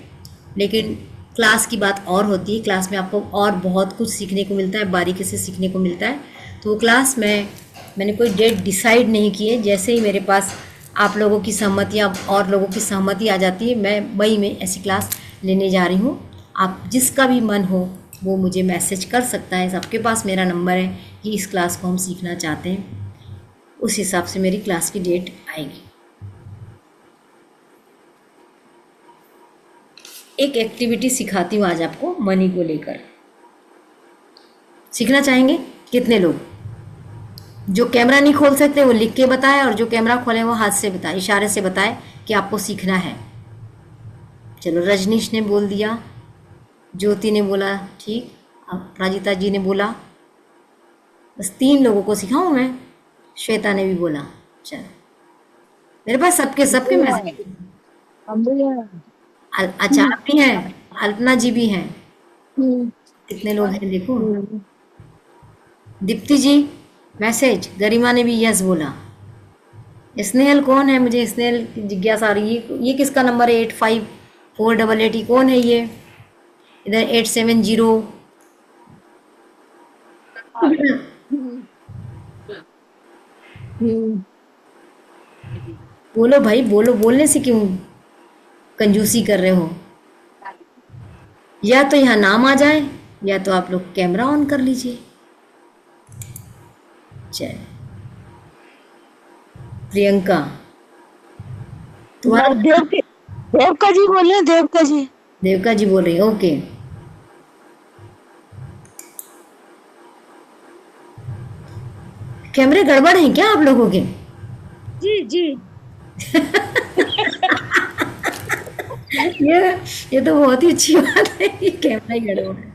लेकिन क्लास की बात और होती है। क्लास में आपको और बहुत कुछ सीखने को मिलता है, बारीकी से सीखने को मिलता है। तो वो क्लास मैंने कोई डेट डिसाइड नहीं की है। जैसे ही मेरे पास आप लोगों की सहमति और लोगों की सहमति आ जाती है, मैं मई में ऐसी क्लास लेने जा रही हूँ। आप जिसका भी मन हो वो मुझे मैसेज कर सकता है, सबके पास मेरा नंबर है कि इस क्लास को हम सीखना चाहते हैं, उस हिसाब से मेरी क्लास की डेट आएगी। एक एक्टिविटी सिखाती हूँ आज आपको मनी को लेकर। सीखना चाहेंगे कितने लोग? जो कैमरा नहीं खोल सकते वो लिख के बताए, और जो कैमरा खोले वो हाथ से बताए, इशारे से बताए कि आपको सीखना है। चलो, रजनीश ने बोल दिया, ज्योति ने बोला, ठीक, अपराजिता जी ने बोला, बस 3 लोगों को सिखाऊं मैं। श्वेता ने भी बोला। चलो, मेरे पास सबके मैसेज। हम भी हैं। अच्छा, आप भी हैं, अल्पना जी भी हैं। कितने लोग हैं देखो। दीप्ति जी मैसेज, गरिमा ने भी यस बोला। स्नेहल कौन है? मुझे स्नेहल की जिज्ञासा आ रही है, ये किसका नंबर है? 854888 कौन है ये? इधर 870। बोलो भाई, बोलो, बोलने से क्यों कंजूसी कर रहे हो? या तो यहाँ नाम आ जाए, या तो आप लोग कैमरा ऑन कर लीजिए। चल, प्रियंका, तुम्हारा देवका जी बोल रहे हैं, देवका जी। देवका जी बोल रही है, ओके। कैमरे गड़बड़ हैं क्या आप लोगों के? जी जी। ये तो बहुत ही अच्छी बात है, ये कैमरा ही गड़बड़ है।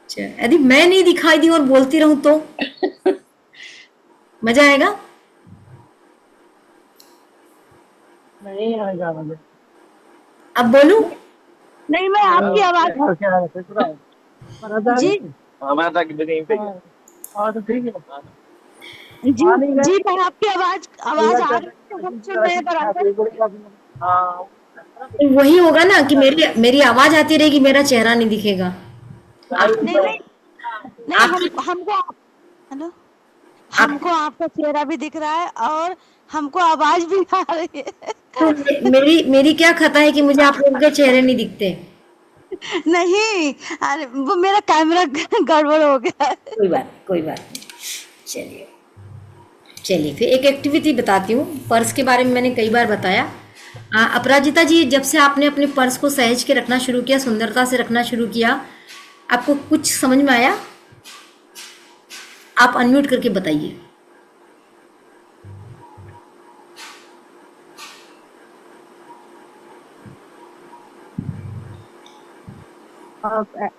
अच्छा, यदि मैं नहीं दिखाई दी और बोलती रहूं तो मजा आएगा? नहीं आएगा मुझे। अब बोलूं? नहीं, मैं आपकी आवाज जी हमारा की नहीं पे। हाँ तो ठीक है। जी जी, मैं आपकी आवाज आ रही है, हम सुन रहे हैं बराबर। हाँ, तो वही होगा ना कि मेरी आवाज आती रहेगी, मेरा चेहरा नहीं दिखेगा। नहीं नहीं नहीं, हमको हेलो, हमको आपका चेहरा भी दिख रहा है और हमको आवाज भी आ रही है। तो मेरी क्या खता है कि मुझे आप लोगों के चेहरे नहीं दिखते? नहीं, अरे वो मेरा कैमरा गड़बड़ हो गया है। कोई बात नहीं। चलिए फिर एक एक्टिविटी बताती हूँ। पर्स के बारे में मैंने कई बार बताया। अपराजिता जी, जब से आपने अपने पर्स को सहेज के रखना शुरू किया, सुंदरता से रखना शुरू किया, आपको कुछ समझ में आया? आप अनम्यूट करके बताइए।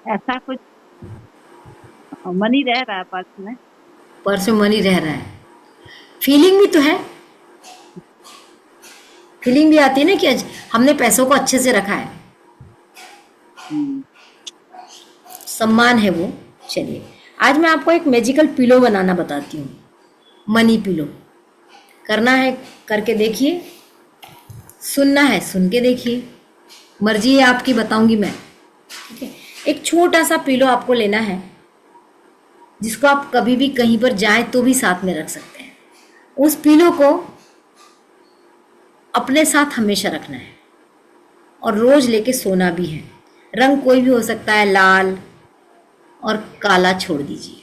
ऐसा कुछ मनी रह रहा है पर्स में। पर्स में मनी रह रहा है, फीलिंग भी तो है। फीलिंग भी आती है ना कि हमने पैसों को अच्छे से रखा है, सम्मान है वो। चलिए, आज मैं आपको एक मैजिकल पिलो बनाना बताती हूँ, मनी पिलो। करना है करके देखिए, सुनना है सुन के देखिए, मर्जी है आपकी, बताऊंगी मैं। ठीक है, एक छोटा सा पिलो आपको लेना है, जिसको आप कभी भी कहीं पर जाएं तो भी साथ में रख सकते हैं। उस पिलो को अपने साथ हमेशा रखना है और रोज लेके सोना भी है। रंग कोई भी हो सकता है, लाल और काला छोड़ दीजिए,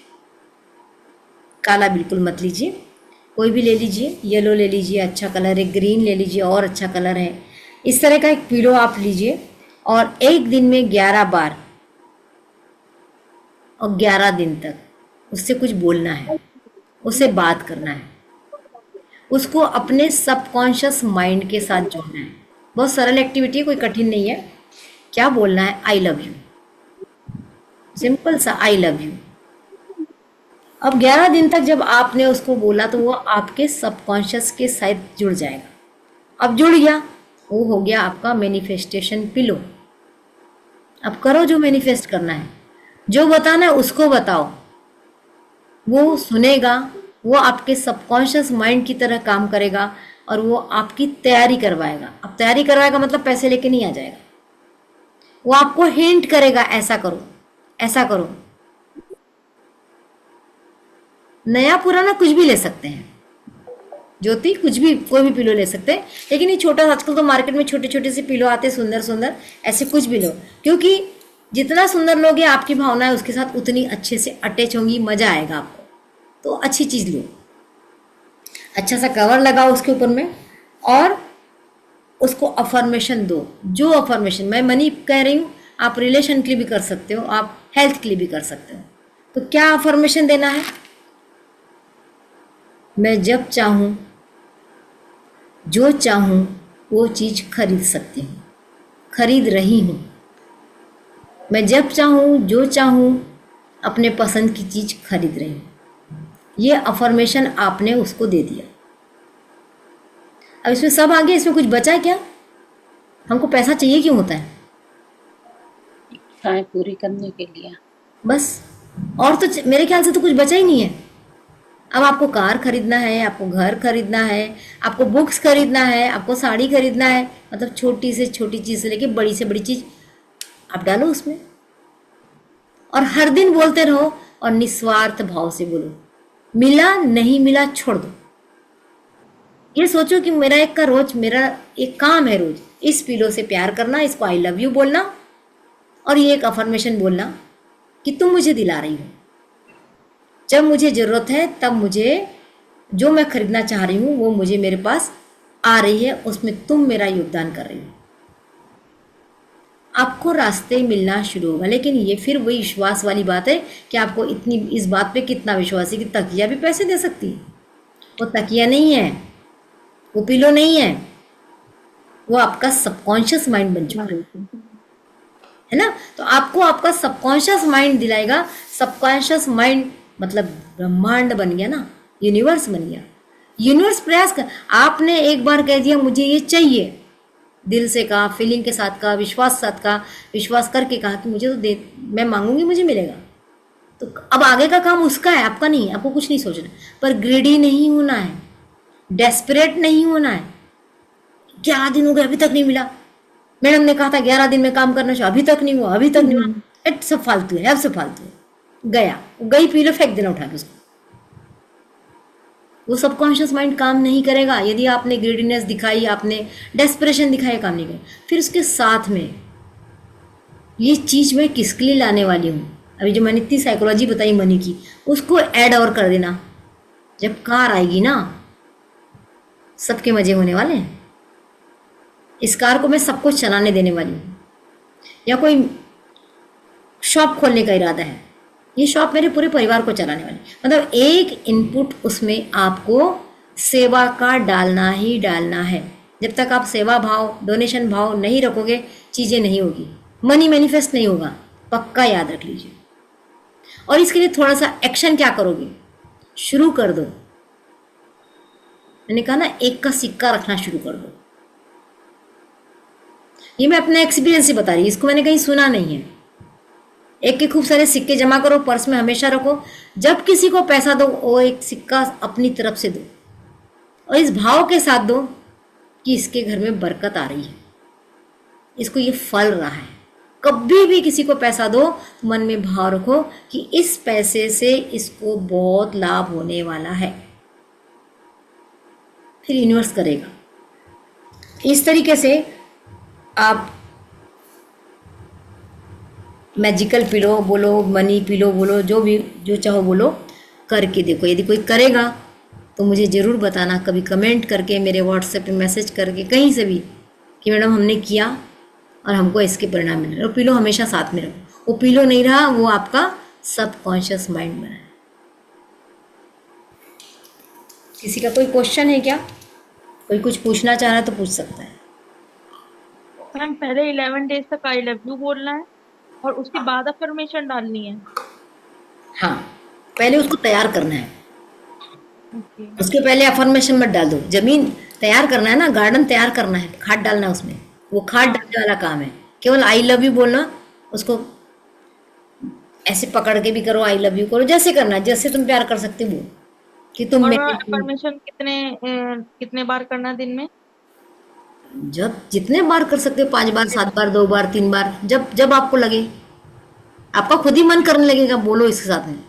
काला बिल्कुल मत लीजिए, कोई भी ले लीजिए। येलो ले लीजिए, अच्छा कलर है। ग्रीन ले लीजिए, और अच्छा कलर है। इस तरह का एक पिलो आप लीजिए और एक दिन में 11 बार और 11 दिन तक उससे कुछ बोलना है, उससे बात करना है, उसको अपने सबकॉन्शियस माइंड के साथ जोड़ना है। बहुत सरल एक्टिविटी है, कोई कठिन नहीं है। क्या बोलना है? आई लव यू, सिंपल सा आई लव यू। अब 11 दिन तक जब आपने उसको बोला तो वो आपके सबकॉन्शियस के साथ जुड़ जाएगा। अब जुड़ गया, वो हो गया आपका मैनिफेस्टेशन पिलो। अब करो जो मैनिफेस्ट करना है, जो बताना है उसको बताओ, वो सुनेगा, वो आपके सबकॉन्शियस माइंड की तरह काम करेगा और वो आपकी तैयारी करवाएगा। अब तैयारी करवाएगा मतलब पैसे लेके नहीं आ जाएगा, वो आपको हिंट करेगा, ऐसा करो ऐसा करो। नया पुराना कुछ भी ले सकते हैं। ज्योति, कुछ भी, कोई भी पिलो ले सकते हैं, लेकिन ये छोटा, आजकल तो मार्केट में छोटे छोटे से पिलो आते हैं सुंदर सुंदर, ऐसे कुछ भी लो, क्योंकि जितना सुंदर लोगे आपकी भावनाएं उसके साथ उतनी अच्छे से अटैच होंगी, मजा आएगा आपको। तो अच्छी चीज लो, अच्छा सा कवर लगाओ उसके ऊपर में, और उसको अफर्मेशन दो। जो अफर्मेशन मैं मनी कह रही हूँ, आप रिलेशन के लिए भी कर सकते हो, आप हेल्थ के लिए भी कर सकते हो। तो क्या अफर्मेशन देना है? मैं जब चाहूँ जो चाहूँ वो चीज़ खरीद सकती हूँ, खरीद रही हूँ। मैं जब चाहूँ जो चाहूँ अपने पसंद की चीज़ खरीद रही हूँ। ये अफर्मेशन आपने उसको दे दिया। अब इसमें सब आगे, इसमें कुछ बचा है क्या? हमको पैसा चाहिए क्यों होता है? इच्छाएं पूरी करने के लिए। बस, और तो मेरे ख्याल से तो कुछ बचा ही नहीं है। अब आपको कार खरीदना है, आपको घर खरीदना है, आपको बुक्स खरीदना है, आपको साड़ी खरीदना है, मतलब छोटी से छोटी चीज़ से लेके बड़ी से बड़ी चीज़ आप डालो उसमें, और हर दिन बोलते रहो, और निस्वार्थ भाव से बोलो। मिला नहीं मिला छोड़ दो। ये सोचो कि मेरा एक का रोज, मेरा एक काम है रोज इस पिलो से प्यार करना, इसको आई लव यू बोलना, और ये एक अफर्मेशन बोलना कि तुम मुझे दिला रही हो। जब मुझे ज़रूरत है तब मुझे जो मैं खरीदना चाह रही हूँ वो मुझे मेरे पास आ रही है, उसमें तुम मेरा योगदान कर रही हो। आपको रास्ते मिलना शुरू होगा। लेकिन ये फिर वही विश्वास वाली बात है कि आपको इतनी इस बात पे कितना विश्वास है कि तकिया भी पैसे दे सकती है। वो तकिया नहीं है, वो पिलो नहीं है, वो आपका सबकॉन्शियस माइंड बन चुका है ना। तो आपको आपका सबकॉन्शियस माइंड दिलाएगा। सबकॉन्शियस माइंड मतलब ब्रह्मांड बन गया ना, यूनिवर्स बन गया। यूनिवर्स प्रयास कर, आपने एक बार कह दिया मुझे ये चाहिए, दिल से कहा, फीलिंग के साथ कहा, विश्वास करके कहा कि मुझे तो दे, मैं मांगूंगी मुझे मिलेगा। तो अब आगे का काम उसका है, आपका नहीं है। आपको कुछ नहीं सोचना, पर ग्रीडी नहीं होना है, डेस्परेट नहीं होना है। 11 दिन हो गए अभी तक नहीं मिला, मैडम ने कहा था 11 दिन में काम करना चाहिए, अभी तक नहीं हुआ, अभी तक नहीं हुआ। सब फालतू है, अब सब फालतू है। गई पीलो, फेंक देना उठा के उसको। वो सबकॉन्शियस माइंड काम नहीं करेगा यदि आपने ग्रीडीनेस दिखाई, आपने डेस्परेशन दिखाई, काम नहीं करेगा। फिर उसके साथ में ये चीज़ मैं किसके लिए लाने वाली हूँ, अभी जो मैंने इतनी साइकोलॉजी बताई मनी की, उसको ऐड और कर देना। जब कार आएगी ना, सबके मजे होने वाले हैं। इस कार को मैं सबको चलाने देने वाली हूँ। या कोई शॉप खोलने का इरादा है, ये शॉप मेरे पूरे परिवार को चलाने वाली। मतलब एक इनपुट उसमें आपको सेवा का डालना ही डालना है। जब तक आप सेवा भाव, डोनेशन भाव नहीं रखोगे, चीज़ें नहीं होगी, मनी मैनिफेस्ट नहीं होगा, पक्का याद रख लीजिए। और इसके लिए थोड़ा सा एक्शन क्या करोगे, शुरू कर दो। मैंने कहा ना, एक का सिक्का रखना शुरू कर दो। ये मैं अपने एक्सपीरियंस से बता रही हूँ, इसको मैंने कहीं सुना नहीं है। एक के खूब सारे सिक्के जमा करो, पर्स में हमेशा रखो। जब किसी को पैसा दो, वो एक सिक्का अपनी तरफ से दो, और इस भाव के साथ दो कि इसके घर में बरकत आ रही है, इसको ये फल रहा है। कभी भी किसी को पैसा दो, मन में भाव रखो कि इस पैसे से इसको बहुत लाभ होने वाला है। फिर यूनिवर्स करेगा। इस तरीके से आप मैजिकल पिलो बोलो, मनी पिलो बोलो, जो भी जो चाहो बोलो, करके देखो। यदि कोई करेगा तो मुझे ज़रूर बताना, कभी कमेंट करके, मेरे व्हाट्सएप पे मैसेज करके, कहीं से भी, कि मैडम हमने किया और हमको इसके परिणाम मिल रहे। और पिलो हमेशा साथ में रखो। वो पिलो नहीं रहा, वो आपका सबकॉन्शियस माइंड बना है। किसी का कोई क्वेश्चन है क्या? कोई कुछ पूछना चाह रहा है तो पूछ सकता है। मैम पहले 11 डेज तक आई लव यू बोलना है और उसके बाद अफर्मेशन डालनी है। हाँ, पहले उसको तैयार करना है। ओके। उसके पहले अफर्मेशन मत डाल दो। जमीन तैयार करना है ना, गार्डन तैयार करना है, खाद डालना है उसमें, वो खाद डालने वाला काम है। केवल आई लव यू बोलना, उसको ऐसे पकड़ के भी करो, आई लव यू करो, जैसे करना है, जैसे तुम प्यार कर सकते हो, कि तुम और मेरे, अफर्मेशन कितने बार करना दिन में? जब जितने बार कर सकते हो, 5 बार, 7 बार, 2 बार, 3 बार, जब जब आपको लगे। आपका खुद ही मन करने लगेगा, बोलो इसके साथ में,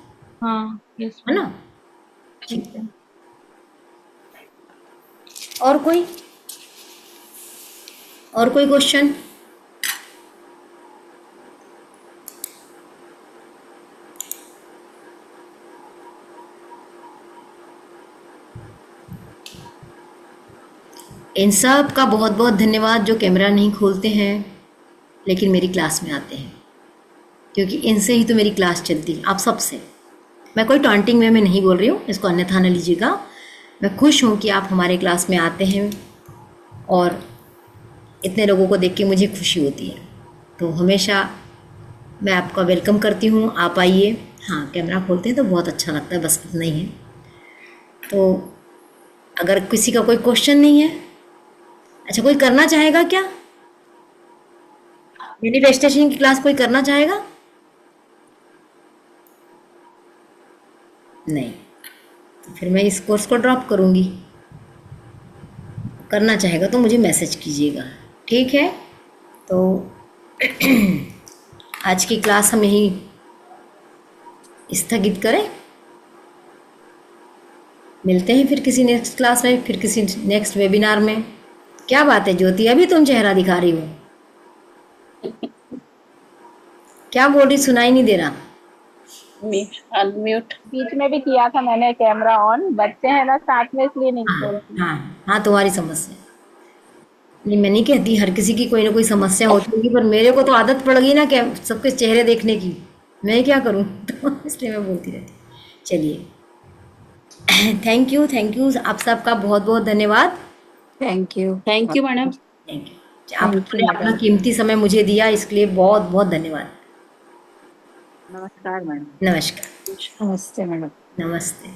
हाँ, यस है मैम। ना। ठीक है। और कोई क्वेश्चन? इन सब का बहुत बहुत धन्यवाद जो कैमरा नहीं खोलते हैं लेकिन मेरी क्लास में आते हैं, क्योंकि इनसे ही तो मेरी क्लास चलती है, आप सबसे। मैं कोई टॉन्टिंग वे में नहीं बोल रही हूँ, इसको अन्यथा न लीजिएगा। मैं खुश हूँ कि आप हमारे क्लास में आते हैं और इतने लोगों को देख के मुझे खुशी होती है। तो हमेशा मैं आपका वेलकम करती हूँ, आप आइए। हाँ, कैमरा खोलते हैं तो बहुत अच्छा लगता है, बस इतना ही है। तो अगर किसी का कोई क्वेश्चन नहीं है, अच्छा कोई करना चाहेगा क्या? मैनिफेस्टेशन की क्लास कोई करना चाहेगा? नहीं, तो फिर मैं इस कोर्स को ड्रॉप करूँगी। करना चाहेगा तो मुझे मैसेज कीजिएगा, ठीक है? तो आज की क्लास हम यहीं स्थगित करें। मिलते हैं फिर किसी नेक्स्ट क्लास में, फिर किसी नेक्स्ट वेबिनार में। क्या बात है ज्योति, अभी तुम चेहरा दिखा रही हो? क्या बोल रही, सुनाई नहीं दे रहा। अनम्यूट बीच में भी किया था मैंने कैमरा ऑन, बच्चे हैं ना साथ में इसलिए नहीं बोल रही। हाँ, तुम्हारी समस्या नहीं, मैं नहीं कहती हर किसी की कोई ना कोई समस्या होती होगी, पर मेरे को तो आदत पड़ गई ना कि सबके चेहरे देखने की, मैं क्या करूँ तो इसलिए मैं बोलती रहती। चलिए, थैंक यू आप सबका बहुत बहुत धन्यवाद। Thank you madam. Thank you, आपने अपना कीमती समय मुझे दिया, इसके लिए बहुत बहुत धन्यवाद। नमस्कार मैडम। नमस्कार। नमस्ते मैडम। नमस्ते।